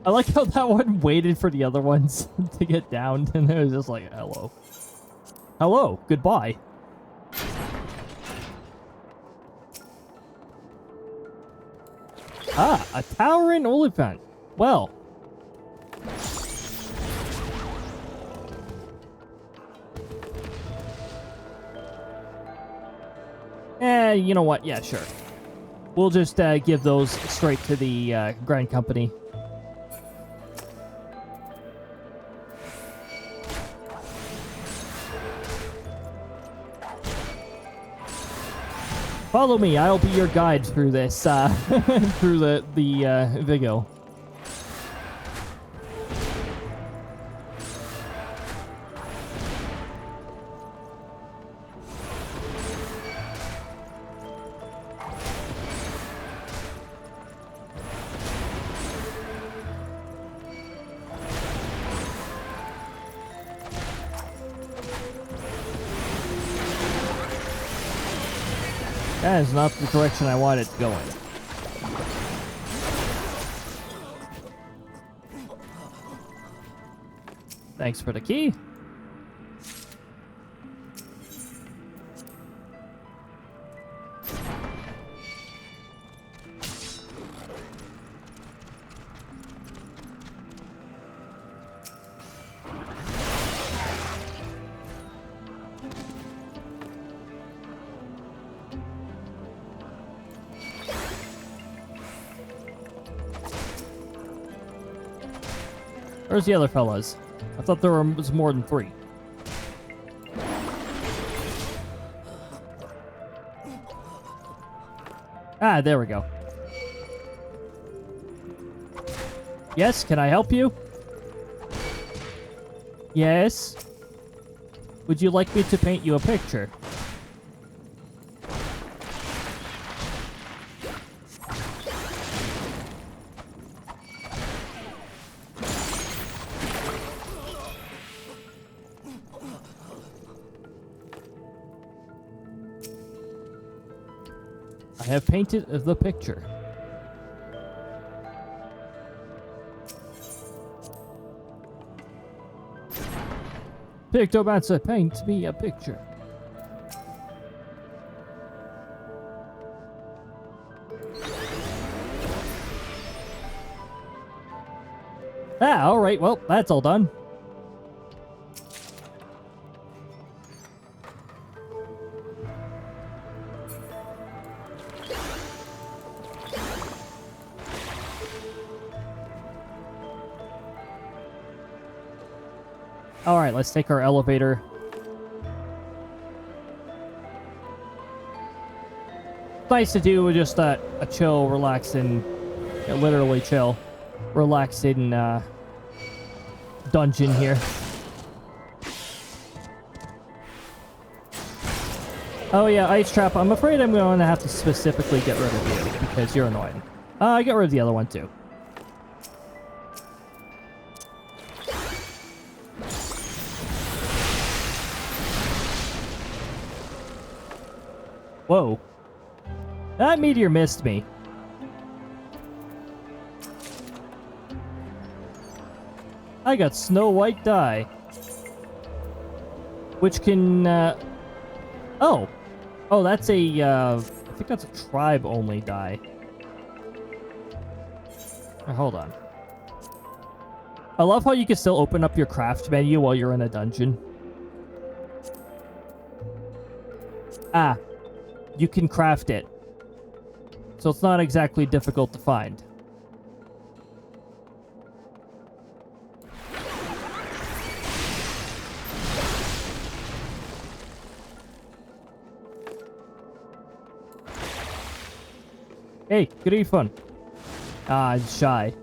I like how that one waited for the other ones to get down, and it was just like, hello. Hello, goodbye. Ah, a towering Oliphant. Well. You know what? Yeah, sure. We'll just give those straight to the Grand Company. Follow me, I'll be your guide through this, through the Vigo. That is not the direction I wanted to go in. Thanks for the key. Where's the other fellas? I thought there was more than 3. Ah, there we go. Yes, can I help you? Yes. Would you like me to paint you a picture? I have painted the picture. Pictomancer, paint me a picture. Ah, alright, well, that's all done. Alright, let's take our elevator. Nice to do just a chill, relaxing, literally chill, relaxing dungeon here. Oh yeah, Ice Trap, I'm afraid I'm going to have to specifically get rid of you because you're annoying. I get rid of the other one too. Whoa. That meteor missed me. I got Snow White dye. Which can, Oh! Oh, that's a, I think that's a tribe-only dye. Hold on. I love how you can still open up your craft menu while you're in a dungeon. Ah. You can craft it. So it's not exactly difficult to find. Hey, good refund. Ah, I'm shy.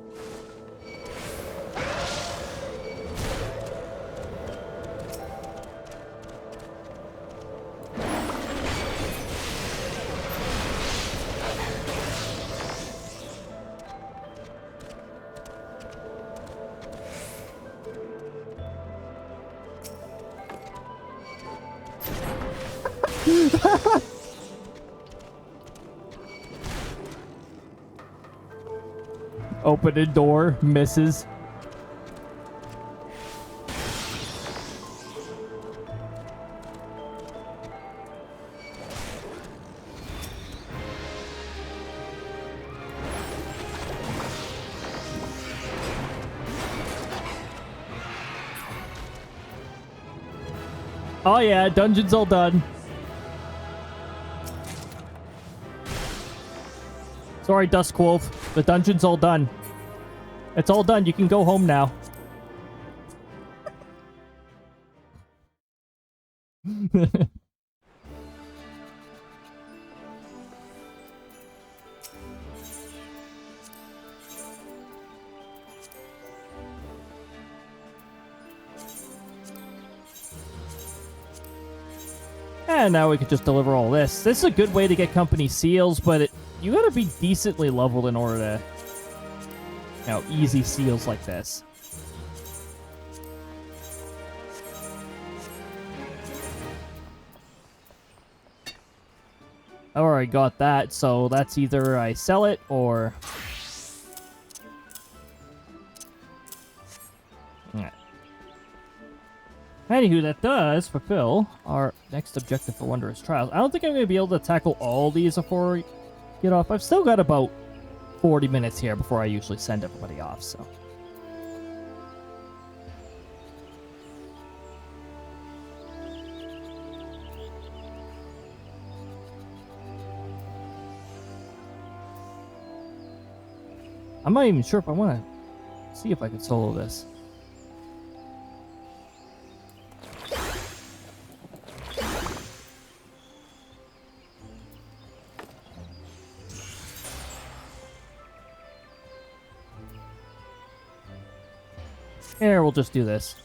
Open a door, misses. Oh yeah, dungeon's all done. Sorry, Duskwolf. The dungeon's all done. It's all done. You can go home now. And now we can just deliver all this. This is a good way to get company seals, but you gotta be decently leveled in order to, you know, easy seals like this. I already got that, so that's either I sell it or... Yeah. Anywho, that does fulfill our next objective for Wondrous Trials. I don't think I'm going to be able to tackle all these before we get off. I've still got about 40 minutes here before I usually send everybody off, so... I'm not even sure if I want to see if I can solo this. Here, we'll just do this.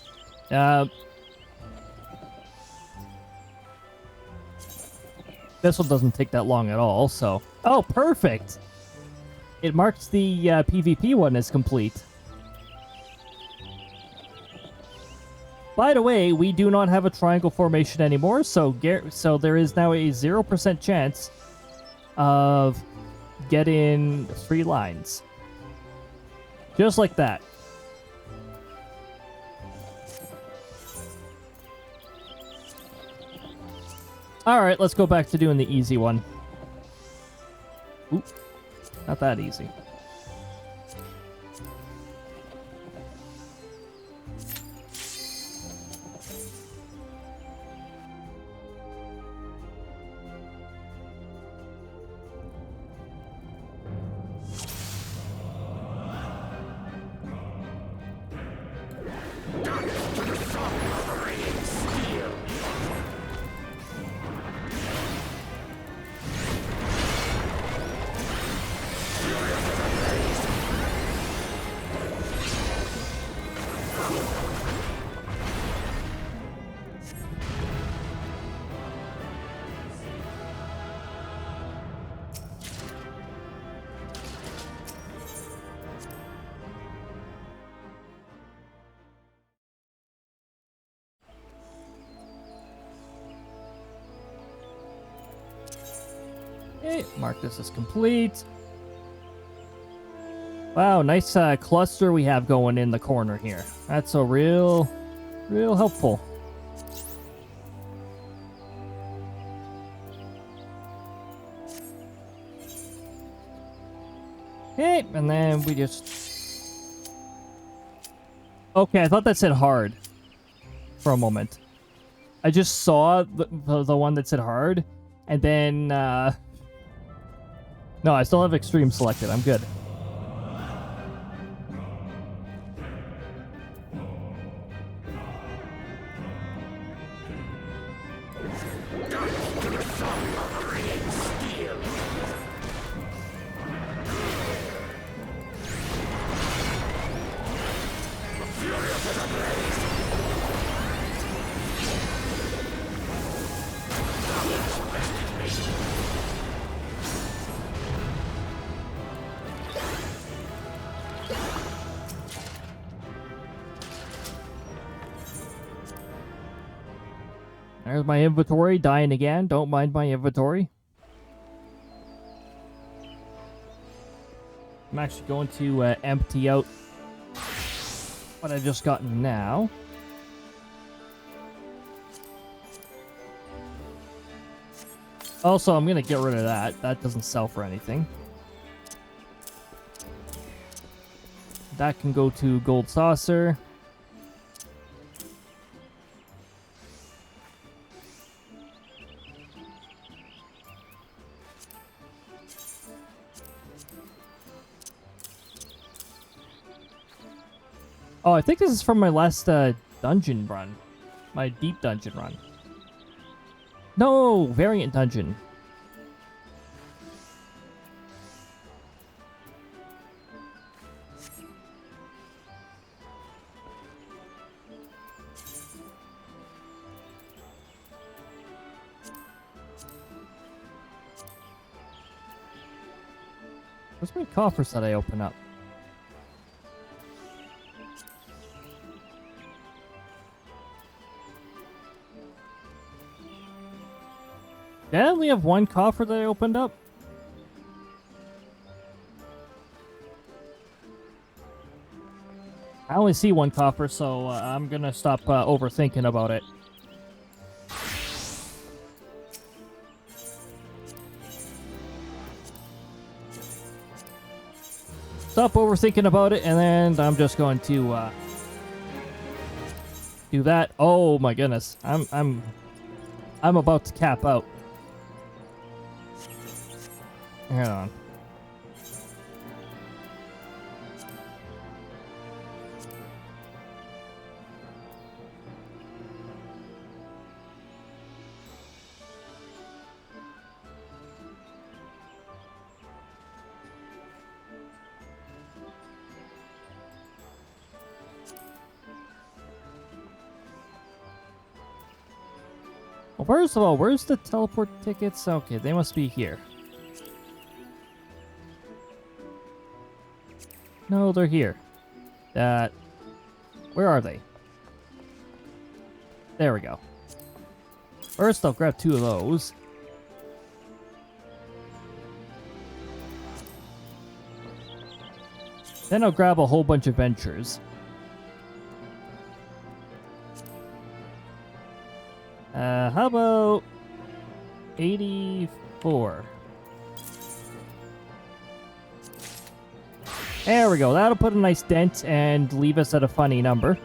This one doesn't take that long at all, so... Oh, perfect! It marks the PvP one as complete. By the way, we do not have a triangle formation anymore, so there is now a 0% chance of getting 3 lines. Just like that. Alright, let's go back to doing the easy one. Oop. Not that easy. Okay, mark this as complete. Wow, nice cluster we have going in the corner here. That's a real helpful. Okay, and then we just... Okay, I thought that said hard for a moment. I just saw the one that said hard, and then... No, I still have extreme selected. I'm good. There's my inventory, dying again. Don't mind my inventory. I'm actually going to empty out what I've just gotten now. Also, I'm going to get rid of that. That doesn't sell for anything. That can go to Gold Saucer. Oh, I think this is from my last dungeon run. My deep dungeon run. No, variant dungeon. Where's my coffers that I open up? Yeah, we have one coffer that I opened up. I only see one coffer, so I'm gonna stop overthinking about it. Stop overthinking about it, and then I'm just going to do that. Oh my goodness, I'm about to cap out. Hang on. Well, first of all, where's the teleport tickets? Okay, they must be here. No, they're here. Where are they? There we go. First, I'll grab 2 of those. Then I'll grab a whole bunch of ventures. How about 84? There we go. That'll put a nice dent and leave us at a funny number.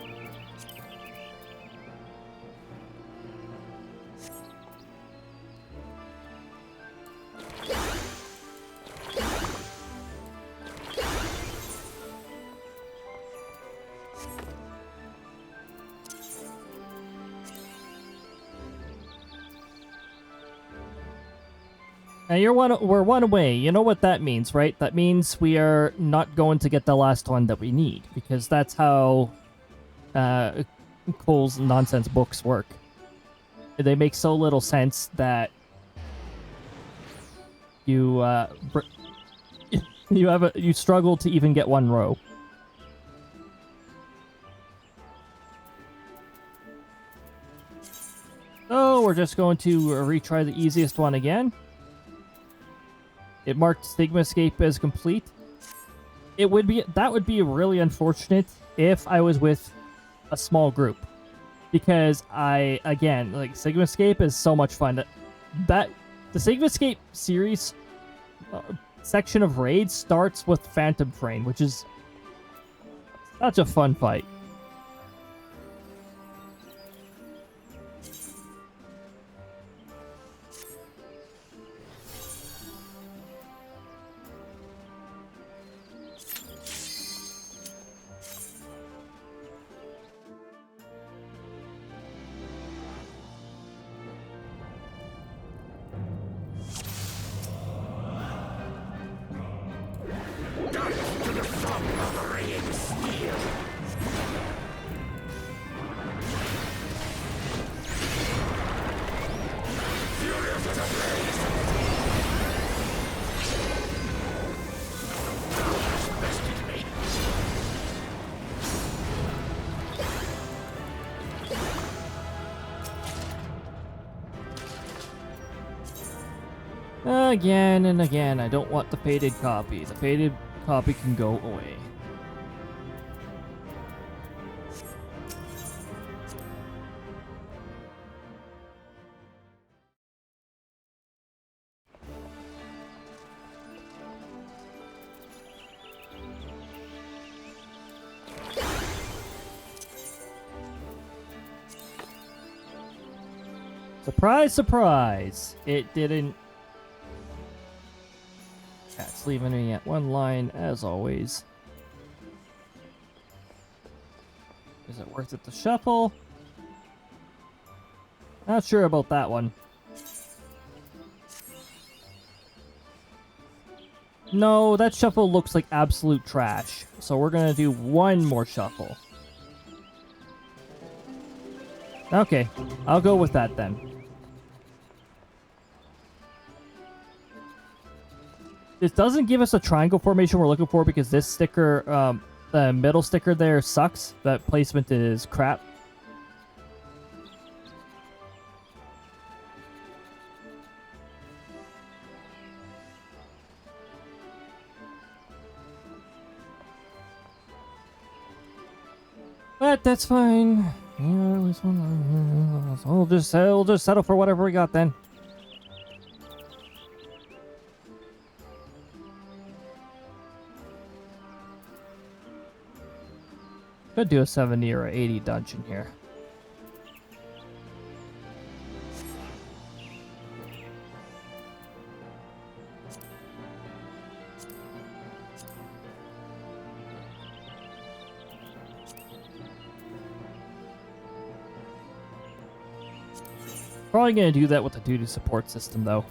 Now we're one away. You know what that means, right? That means we are not going to get the last one that we need, because that's how Cole's nonsense books work. They make so little sense that you you struggle to even get one row. So we're just going to retry the easiest one again. It marked Stigma Escape as complete. That would be really unfortunate if I was with a small group, because like Sigma Escape is so much fun. The Sigma Escape series section of raids starts with Phantom Train, which is such a fun fight. Again and again, I don't want the faded copy. The faded copy can go away. Surprise, surprise! It didn't. That's leaving me at 1 line, as always. Is it worth it to shuffle? Not sure about that one. No, that shuffle looks like absolute trash. So we're gonna do 1 more shuffle. Okay, I'll go with that then. This doesn't give us a triangle formation we're looking for, because this sticker, the middle sticker there sucks. That placement is crap. But that's fine. Yeah, at least one. We'll just settle for whatever we got then. Could do a 70 or 80 dungeon here. Probably gonna do that with the duty support system though.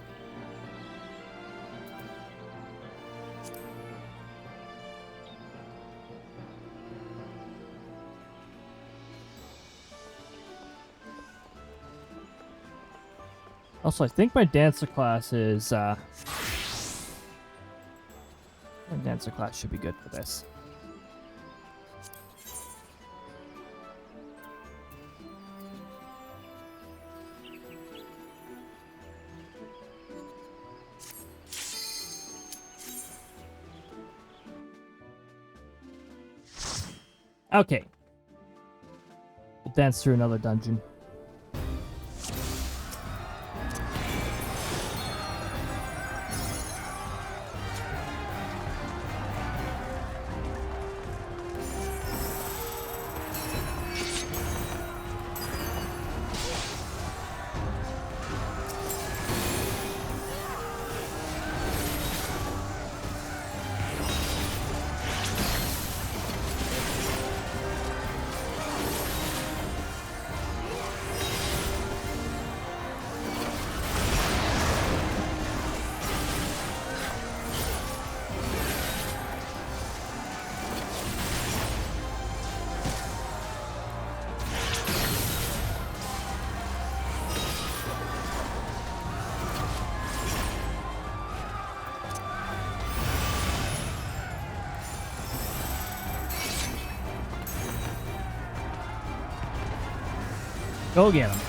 Also, I think my dancer class is, my dancer class should be good for this. Okay. We'll dance through another dungeon. Go get him.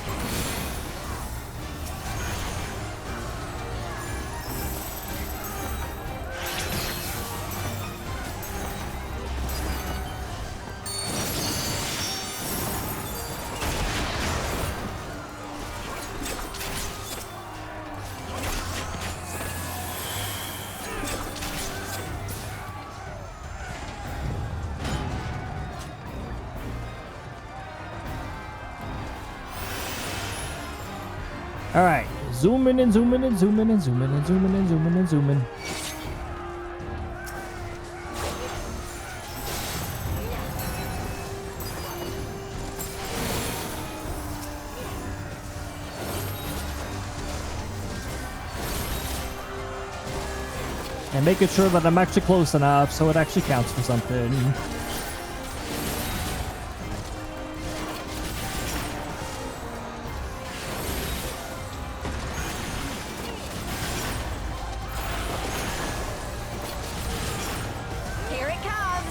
All right, zooming and zooming and zooming and zooming and zooming and zooming and zooming. And making sure that I'm actually close enough so it actually counts for something. Here it comes.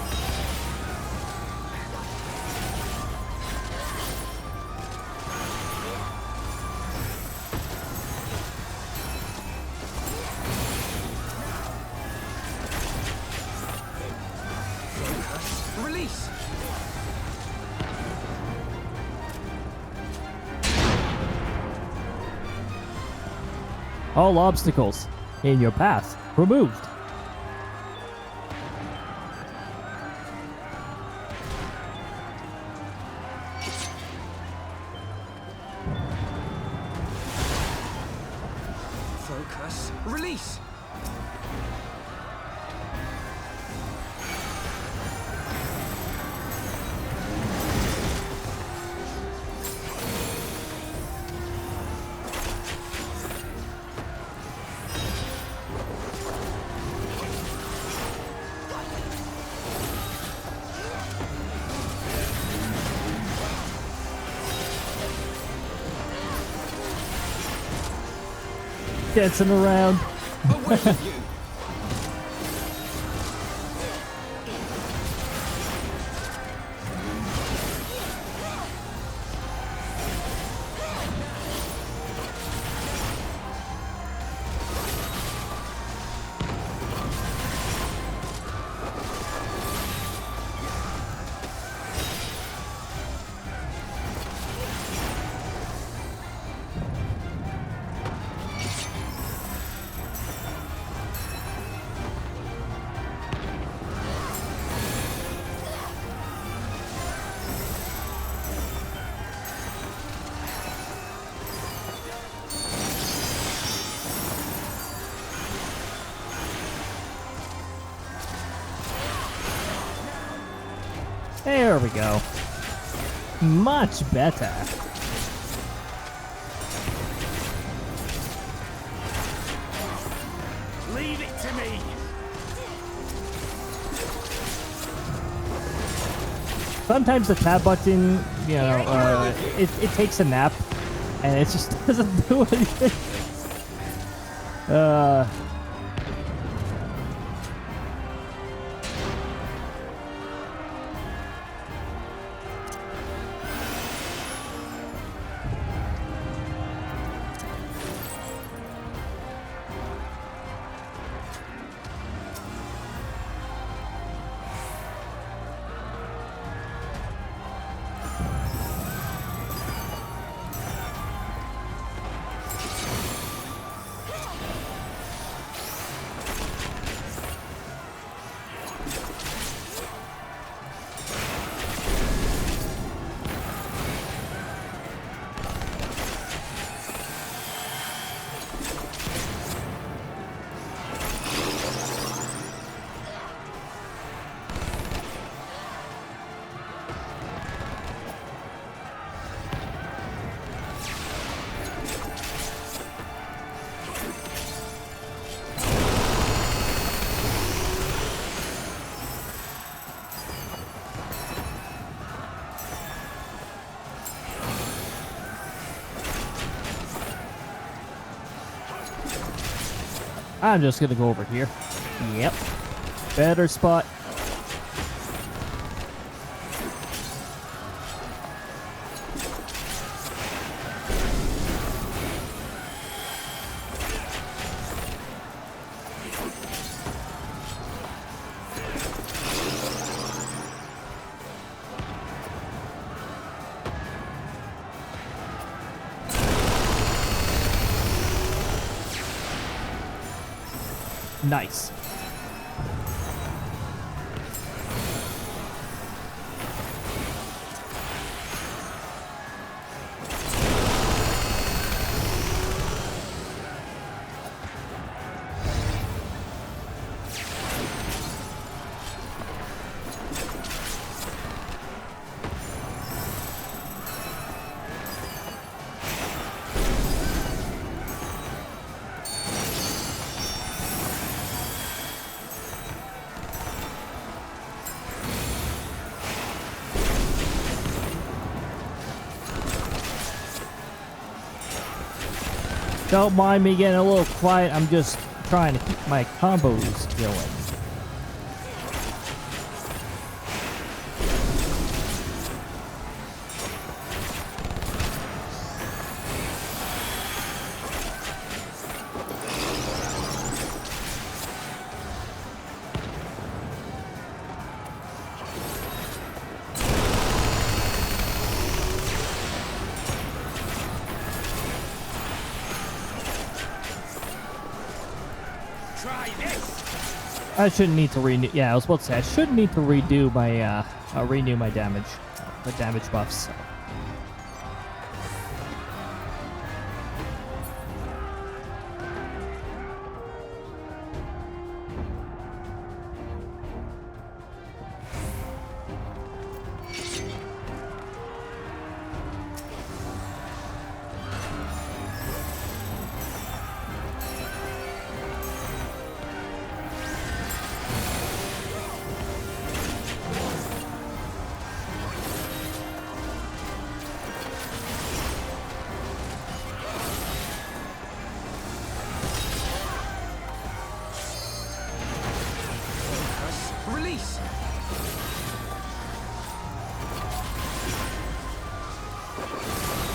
Release! All obstacles in your path removed. Focus. Release! Dancing around. Away with you! There we go. Much better. Leave it to me. Sometimes the tab button, you know, it takes a nap, and it just doesn't do anything. I'm just gonna go over here. Yep. Better spot. Nice. Don't mind me getting a little quiet. I'm just trying to keep my combos going. Try this. I shouldn't need to renew. Yeah, I was about to say I shouldn't need to redo my renew my damage, the damage buffs. Release.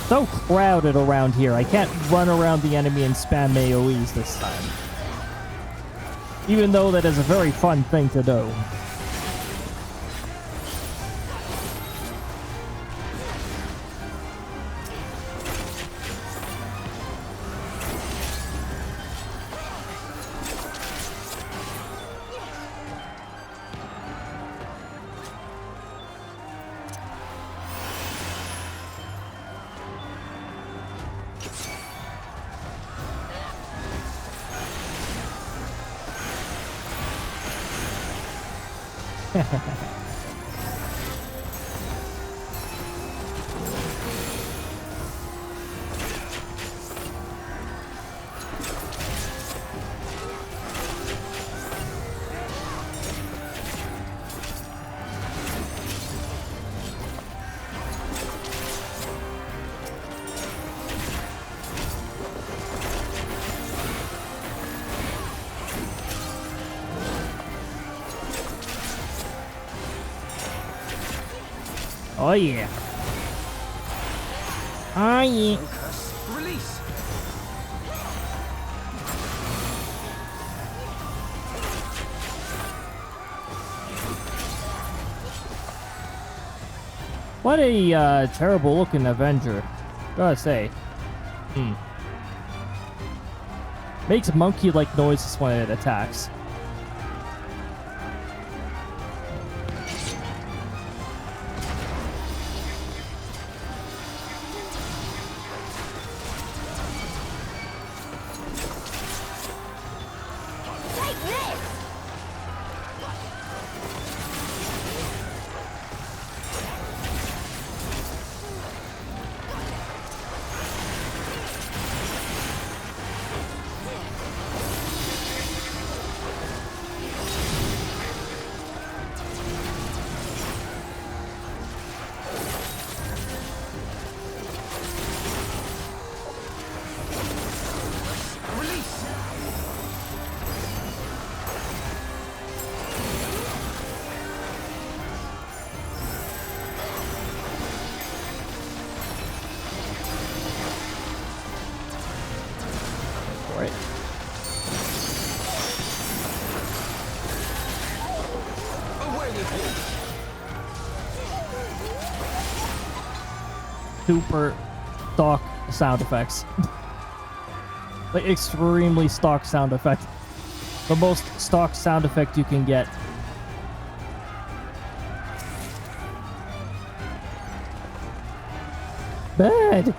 So crowded around here. I can't run around the enemy and spam AoEs this time. Even though that is a very fun thing to do. Oh yeah. Oh yeah. Focus. Release. What a terrible looking Avenger. Gotta say. Makes monkey-like noises when it attacks. Take this! Release. Alright. Away with you. Super stock sound effects. Like extremely stock sound effect. The most stock sound effect you can get. Bad.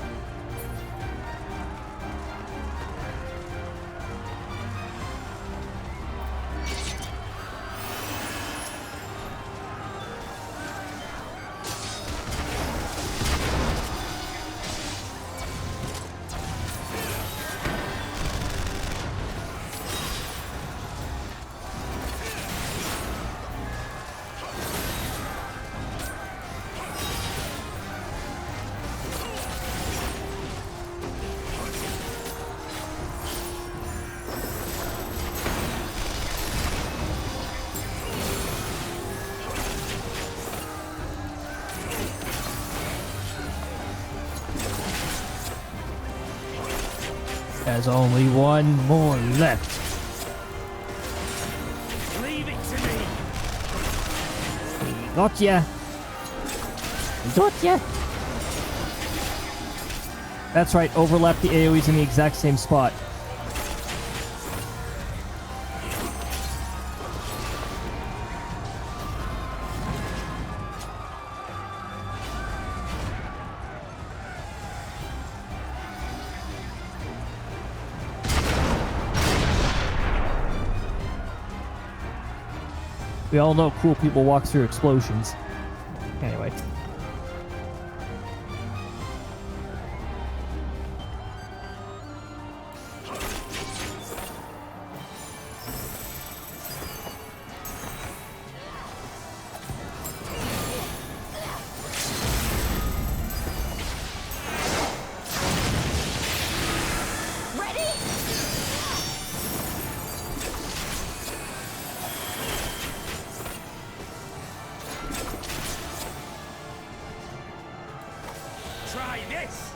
There's only one more left. Leave it to me. Gotcha. Gotcha. That's right, overlap the AoEs in the exact same spot. We all know cool people walk through explosions. Anyway. Ready? Try this.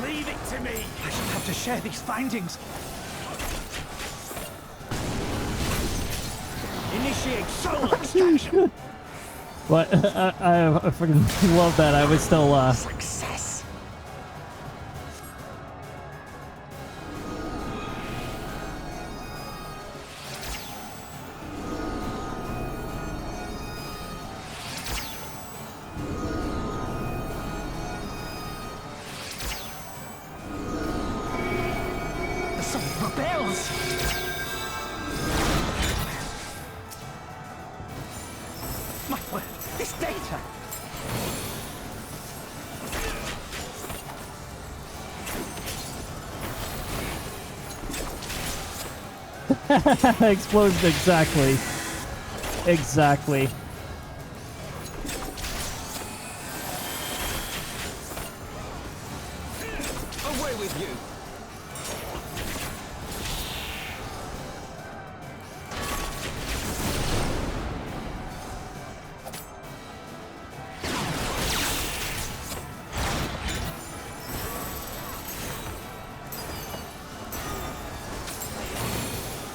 Leave it to me. I should have to share these findings. Initiate soul extraction. But I freaking love that. I was still Success. The soul rebels. My word, this data. explodes exactly. Exactly. Away Away with you!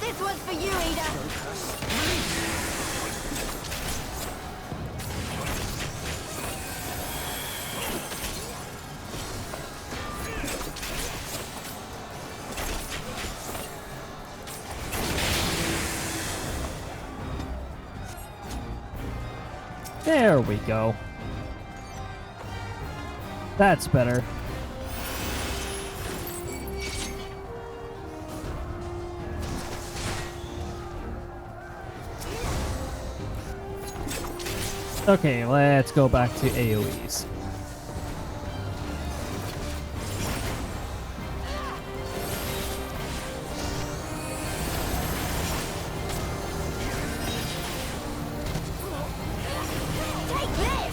This one's for you, Ada. There we go. That's better. Okay, let's go back to AoEs. Take this!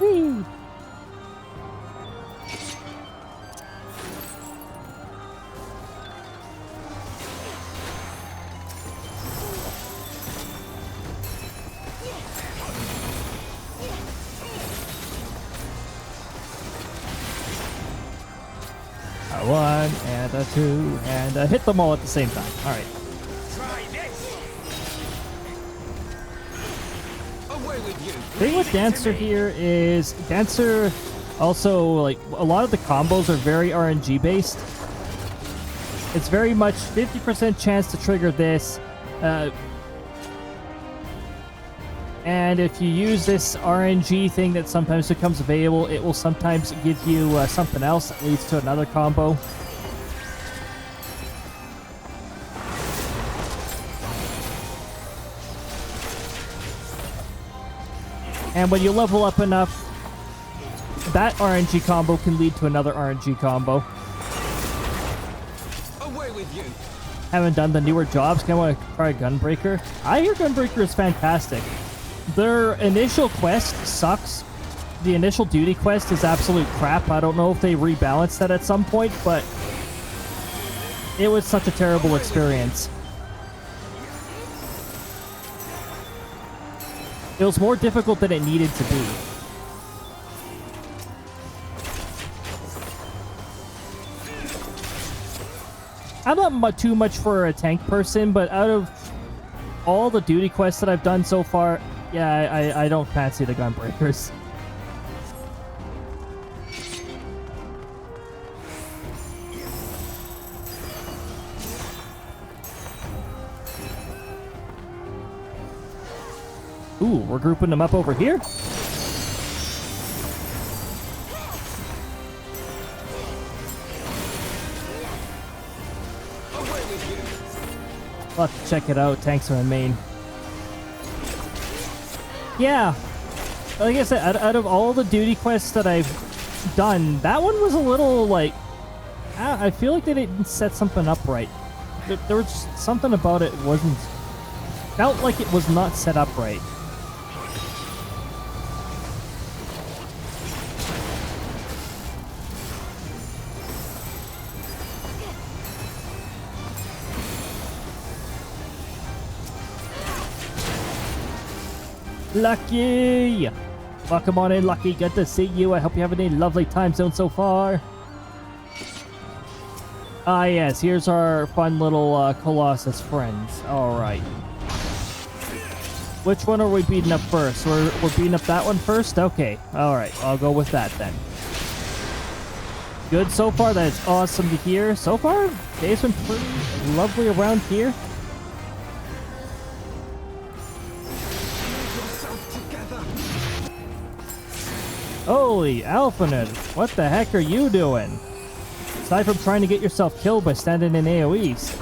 Whee! A 1 and a 2 and hit them all at the same time. All right. Try this! Away with you! Thing with Dancer here is Dancer also, like, a lot of the combos are very RNG based. It's very much 50% chance to trigger this, and if you use this RNG thing that sometimes becomes available, it will sometimes give you something else that leads to another combo. And when you level up enough, that RNG combo can lead to another RNG combo. Away with you! Haven't done the newer jobs. Can I want to try Gunbreaker? I hear Gunbreaker is fantastic. Their initial quest sucks. The initial duty quest is absolute crap. I don't know if they rebalanced that at some point, but it was such a terrible experience. It was more difficult than it needed to be. I'm not too much for a tank person, but out of all the duty quests that I've done so far, yeah, I don't fancy the Gunbreakers. Ooh, we're grouping them up over here? Away with you! I'll have to check it out. Tanks are my main. Yeah. Like I said, out of all the duty quests that I've done, that one was a little, like... I feel like they didn't set something up right. There was something about it wasn't... Felt like it was not set up right. Lucky! Welcome on in, Lucky. Good to see you. I hope you're having a lovely time zone so far. Ah, yes. Here's our fun little Colossus friends. Alright. Which one are we beating up first? We're beating up that one first? Okay. Alright. I'll go with that then. Good so far. That is awesome to hear. So far, day's been pretty lovely around here. Yourself together! Holy Alphanid, what the heck are you doing? Aside from trying to get yourself killed by standing in AoEs.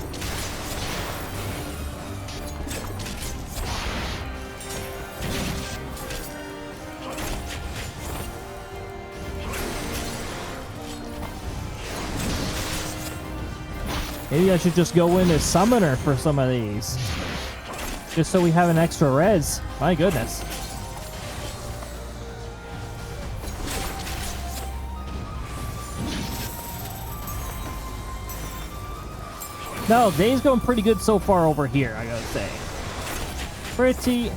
Maybe I should just go in as summoner for some of these. Just so we have an extra res. My goodness. No, day's going pretty good so far over here, I gotta say. Pretty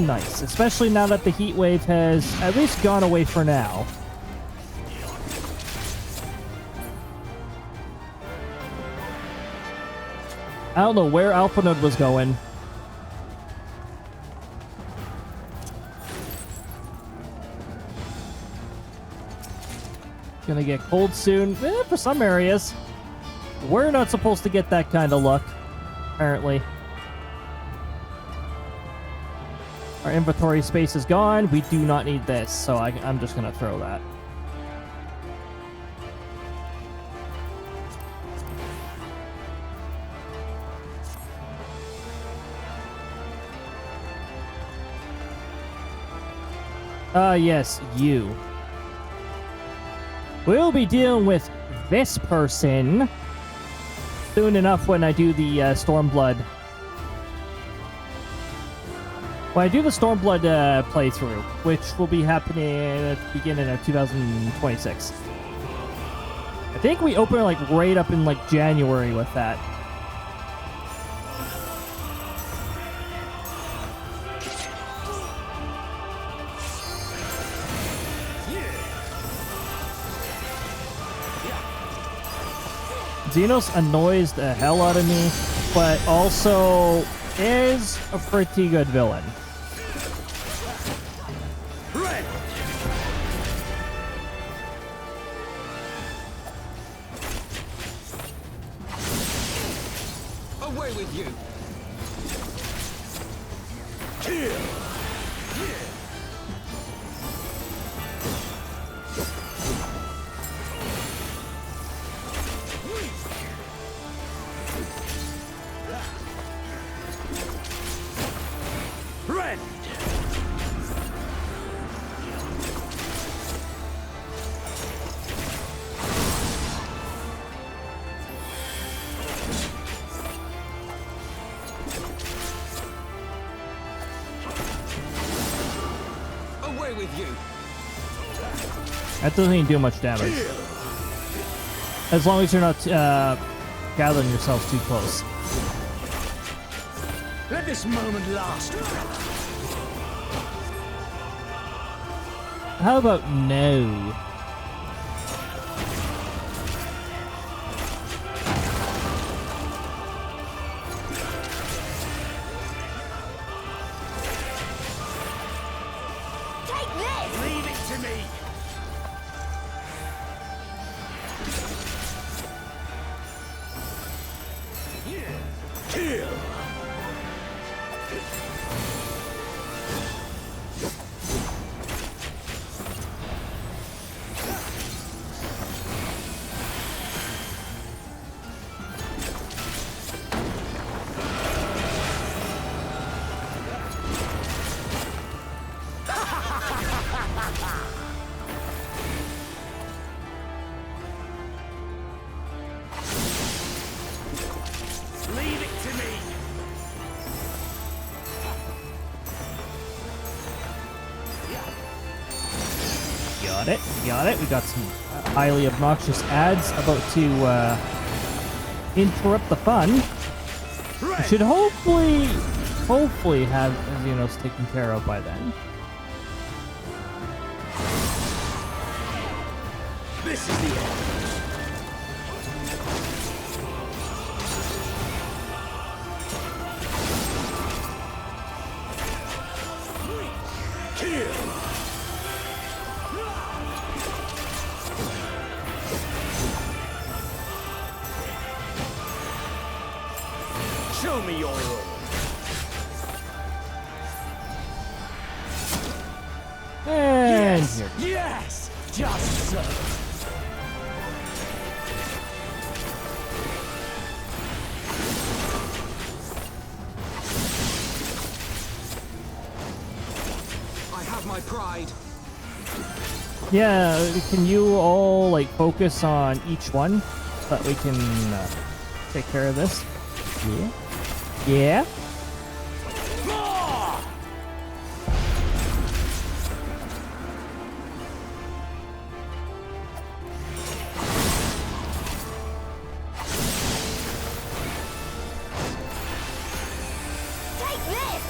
nice. Especially now that the heat wave has at least gone away for now. I don't know where Alphanode was going. Gonna get cold soon. For some areas. We're not supposed to get that kind of luck, apparently. Our inventory space is gone. We do not need this, so I'm just gonna throw that. Yes, you. We'll be dealing with this person soon enough when I do the Stormblood. When I do the Stormblood playthrough, which will be happening at the beginning of 2026. I think we open like right up in like January with that. Xenos annoys the hell out of me, but also is a pretty good villain. Away with you. Away with you. That doesn't even do much damage. As long as you're not gathering yourselves too close. Let this moment last. How about no? Take this! Leave it to me. Kill. Leave it to me. Got it. We got some highly obnoxious ads about to interrupt the fun. We should hopefully have Xenos taken care of by then. This is the end. Kill. Show me your own. And end here. Yes! Just so. I have my pride. Yeah, can you all, like, focus on each one so that we can take care of this? Yeah? Yeah? Take this!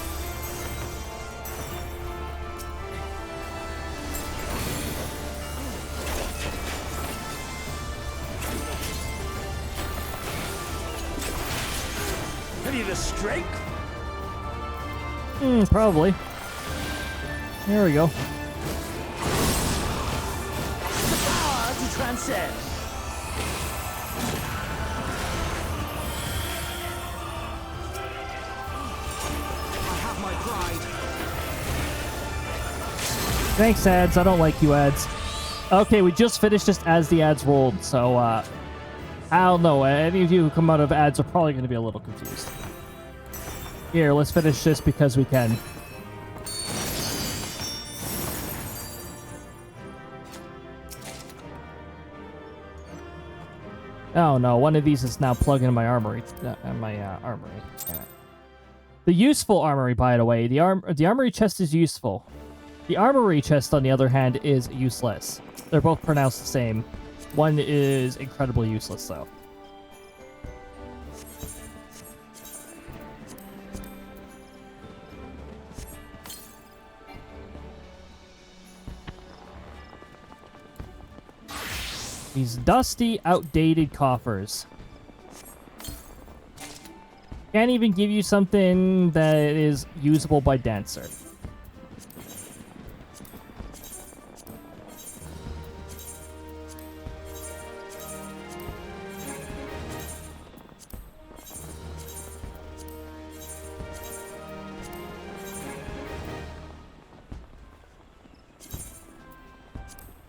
Have you the strength? Probably. There we go. The power to transcend. I have my pride. Thanks, ads. I don't like you, ads. Okay, we just finished this as the ads rolled, so, I don't know. Any of you who come out of ads are probably going to be a little confused. Here, let's finish this because we can. Oh no, one of these is now plugged into my armory. Armory. Damn it. The useful armory, by the way. The armory chest is useful. The armory chest, on the other hand, is useless. They're both pronounced the same. One is incredibly useless, though. These dusty, outdated coffers. Can't even give you something that is usable by Dancer.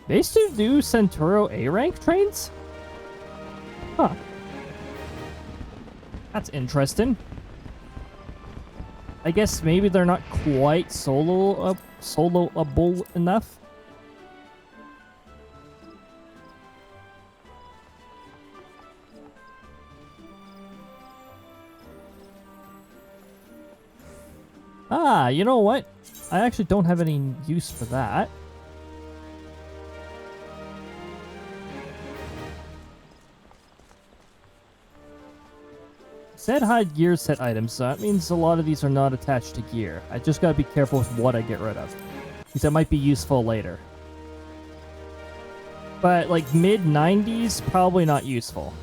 They still do Centuro A-rank trains? Huh. That's interesting. I guess maybe they're not quite soloable enough. Ah, you know what? I actually don't have any use for that. Said hide gear set items, so that means a lot of these are not attached to gear. I just gotta be careful with what I get rid of, because that might be useful later. But like mid-90s, probably not useful.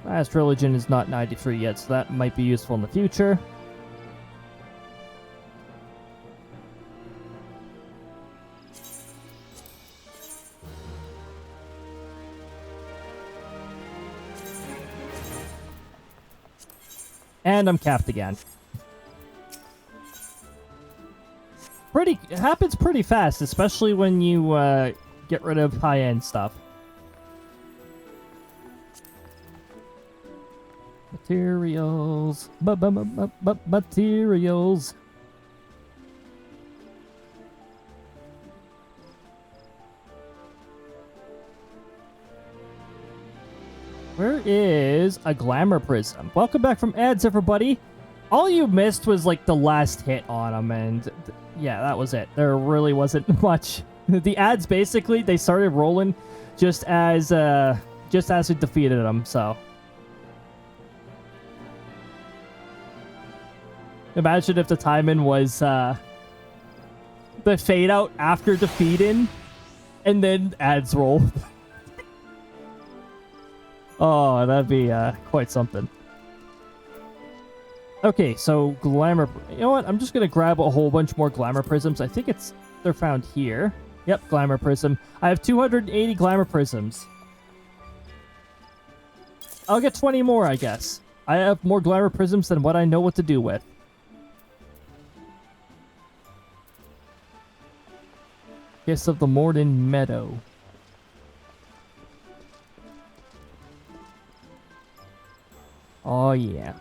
Last Religion is not 93 yet, so that might be useful in the future. And I'm capped again. It happens pretty fast, especially when you get rid of high-end stuff. Materials. Materials. Where is a glamour prism? Welcome back from ads, everybody. All you missed was like the last hit on them, and yeah, that was it. There really wasn't much. The ads basically they started rolling just as we defeated them. So imagine if the timing was the fade out after defeating, and then ads roll. Oh, that'd be quite something. Okay, so glamour. You know what? I'm just gonna grab a whole bunch more glamour prisms. I think they're found here. Yep, glamour prism. I have 280 glamour prisms. I'll get 20 more, I guess. I have more glamour prisms than what I know what to do with. Kiss of the Morden Meadow. Oh, yeah.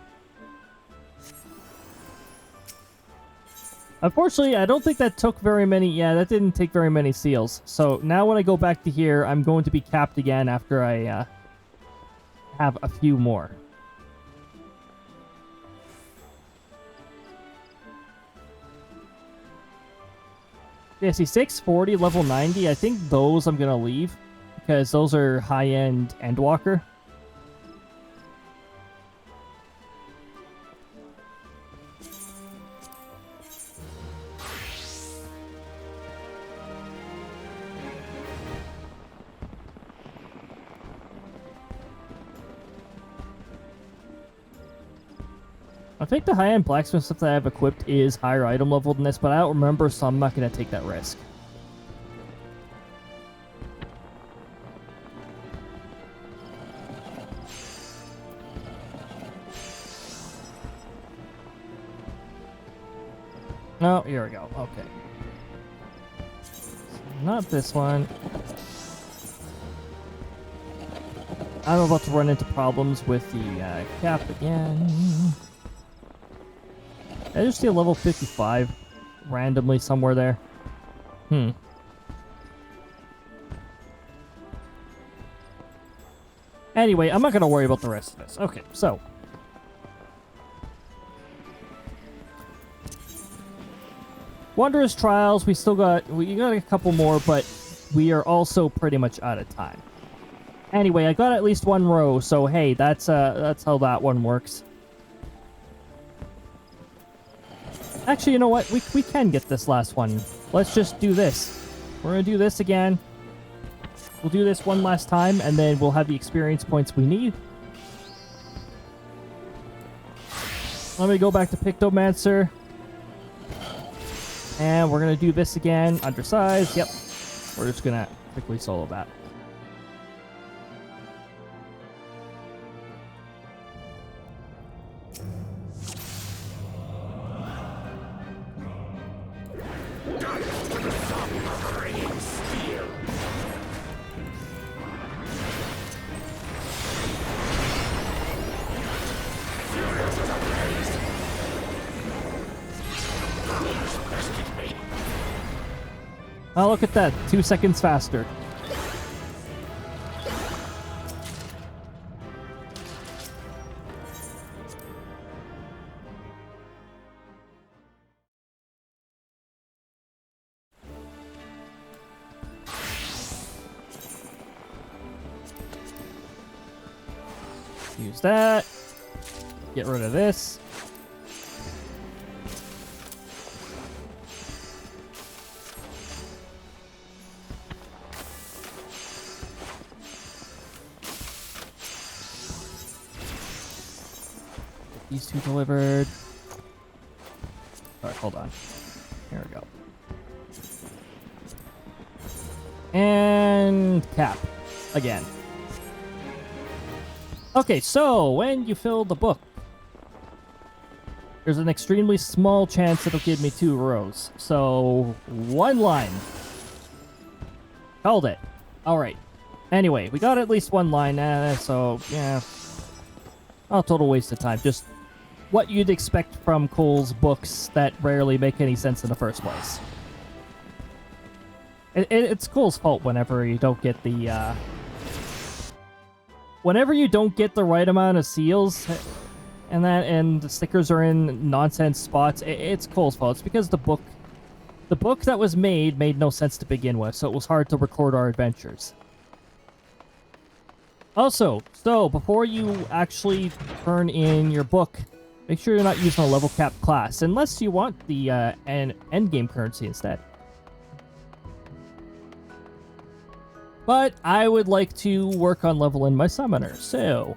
Unfortunately, I don't think that took very many... Yeah, that didn't take very many seals. So now when I go back to here, I'm going to be capped again after I have a few more. Yeah, see, 640, level 90, I think those I'm going to leave. Because those are high-end Endwalker. I think the high-end blacksmith stuff that I have equipped is higher item level than this, but I don't remember, so I'm not going to take that risk. Oh, here we go. Okay. Not this one. I'm about to run into problems with the cap again. I just see a level 55 randomly somewhere there. Anyway, I'm not going to worry about the rest of this. Okay, so. Wondrous Trials, we got a couple more, but we are also pretty much out of time. Anyway, I got at least one row, so hey, that's how that one works. Actually, you know what? We can get this last one. Let's just do this. We're gonna do this again. We'll do this one last time, and then we'll have the experience points we need. Let me go back to Pictomancer. And we're gonna do this again. Undersized, yep. We're just gonna quickly solo that. Oh, look at that. 2 seconds faster. Use that. Get rid of this. These two delivered. Alright, hold on. Here we go. And cap. Again. Okay, so when you fill the book, there's an extremely small chance it'll give me 2 rows. So, 1 line. Called it. Alright. Anyway, we got at least 1 line, so, yeah. Oh, total waste of time. Just what you'd expect from Cole's books that rarely make any sense in the first place. It's Cole's fault whenever you don't get the, whenever you don't get the right amount of seals, and the stickers are in nonsense spots, it's Cole's fault. It's because the book that was made no sense to begin with, so it was hard to record our adventures. Also, so before you actually turn in your book, make sure you're not using a level cap class, unless you want the endgame currency instead. But I would like to work on leveling my summoner, so...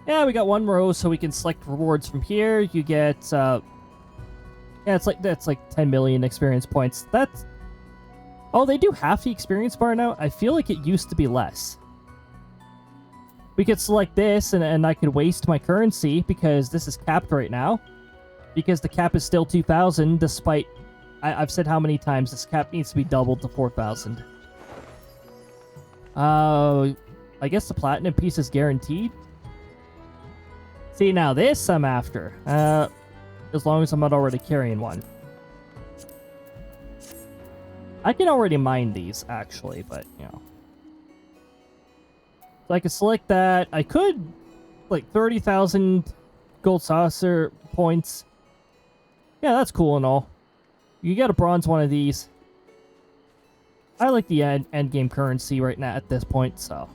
Yeah, we got 1 row, so we can select rewards from here. You get, yeah, that's like 10 million experience points. Oh, they do half the experience bar now? I feel like it used to be less. We could select this, and I could waste my currency, because this is capped right now. Because the cap is still 2,000, despite... I've said how many times this cap needs to be doubled to 4,000. I guess the platinum piece is guaranteed. See, now this I'm after. As long as I'm not already carrying one. I can already mine these, actually, but, you know. So I can select that. I could, like, 30,000 gold saucer points. Yeah, that's cool and all. You get a bronze one of these. I like the end game currency right now at this point, so.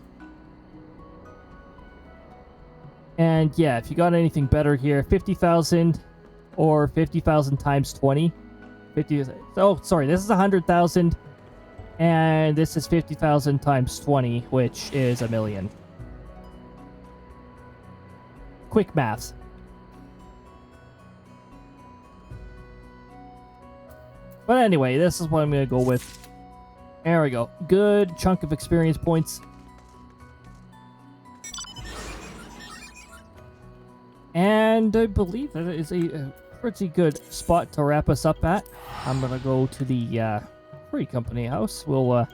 And yeah, if you got anything better here, 50,000 or 50,000 times 20. 50. Oh, sorry, this is 100,000, and this is 50,000 times 20, which is 1,000,000. Quick maths. But anyway, this is what I'm gonna go with. There we go. Good chunk of experience points. And I believe that is a pretty good spot to wrap us up at. I'm gonna go to the free company house. We'll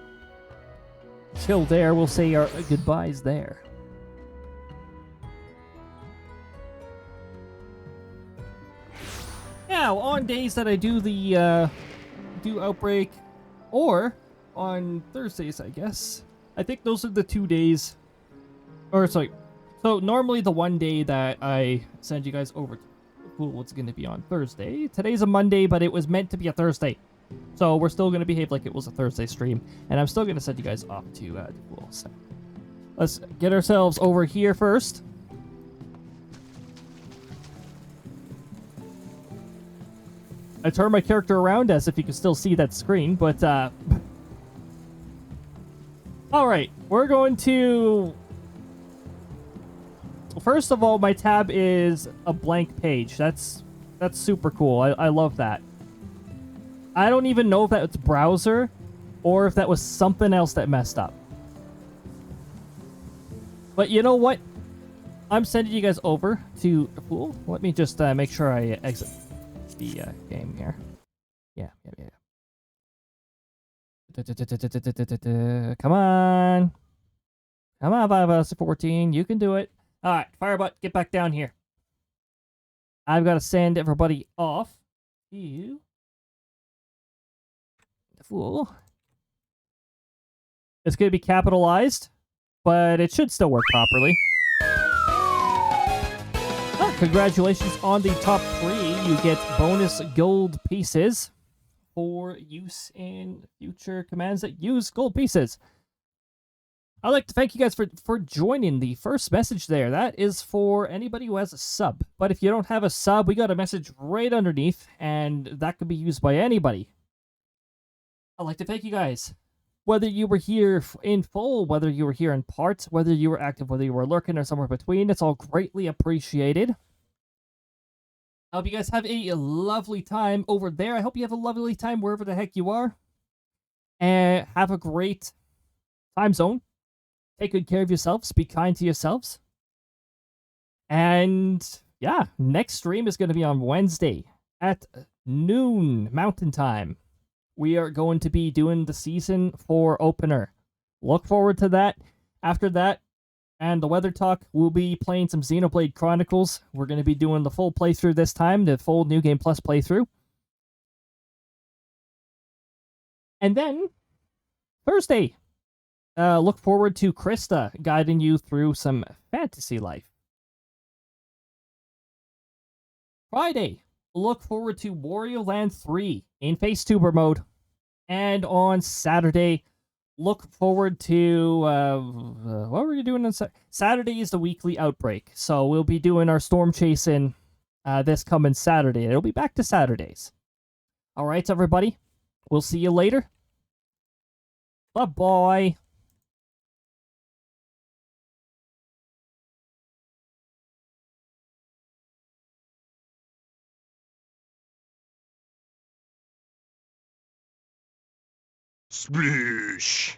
chill there. We'll say our goodbyes there. Now, on days that I do the do Outbreak, or on Thursdays, I guess. I think those are the 2 days. Or sorry. So normally the one day that I send you guys over to what's going to be on Thursday. Today's a Monday, but it was meant to be a Thursday. So we're still going to behave like it was a Thursday stream. And I'm still going to send you guys off to Pool. So let's get ourselves over here first. I turned my character around as if you can still see that screen, but alright, we're going to... First of all, my tab is a blank page. That's super cool. I love that. I don't even know if that's browser or if that was something else that messed up. But you know what? I'm sending you guys over to the pool. Let me just make sure I exit the game here. Yeah. Come on. Come on, 514. You can do it. Alright, Firebot, get back down here. I've got to send everybody off to the fool. It's going to be capitalized, but it should still work properly. Congratulations on the top 3. You get bonus gold pieces for use in future commands that use gold pieces. I'd like to thank you guys for joining the first message there. That is for anybody who has a sub. But if you don't have a sub, we got a message right underneath, and that could be used by anybody. I'd like to thank you guys. Whether you were here in full, whether you were here in part, whether you were active, whether you were lurking, or somewhere between, it's all greatly appreciated. I hope you guys have a lovely time over there. I hope you have a lovely time wherever the heck you are. And have a great time zone. Take good care of yourselves. Be kind to yourselves. And yeah, next stream is going to be on Wednesday at noon Mountain Time. We are going to be doing the Season 4 opener. Look forward to that. After that, and the Weather Talk, we'll be playing some Xenoblade Chronicles. We're going to be doing the full playthrough this time, the full New Game Plus playthrough. And then, Thursday, look forward to Krista guiding you through some fantasy life. Friday, look forward to Wario Land 3 in FaceTuber mode. And on Saturday, look forward to, what were you doing on Saturday? Saturday is the weekly Outbreak, so we'll be doing our storm chasing this coming Saturday. It'll be back to Saturdays. Alright, everybody. We'll see you later. Bye-bye. Sploosh.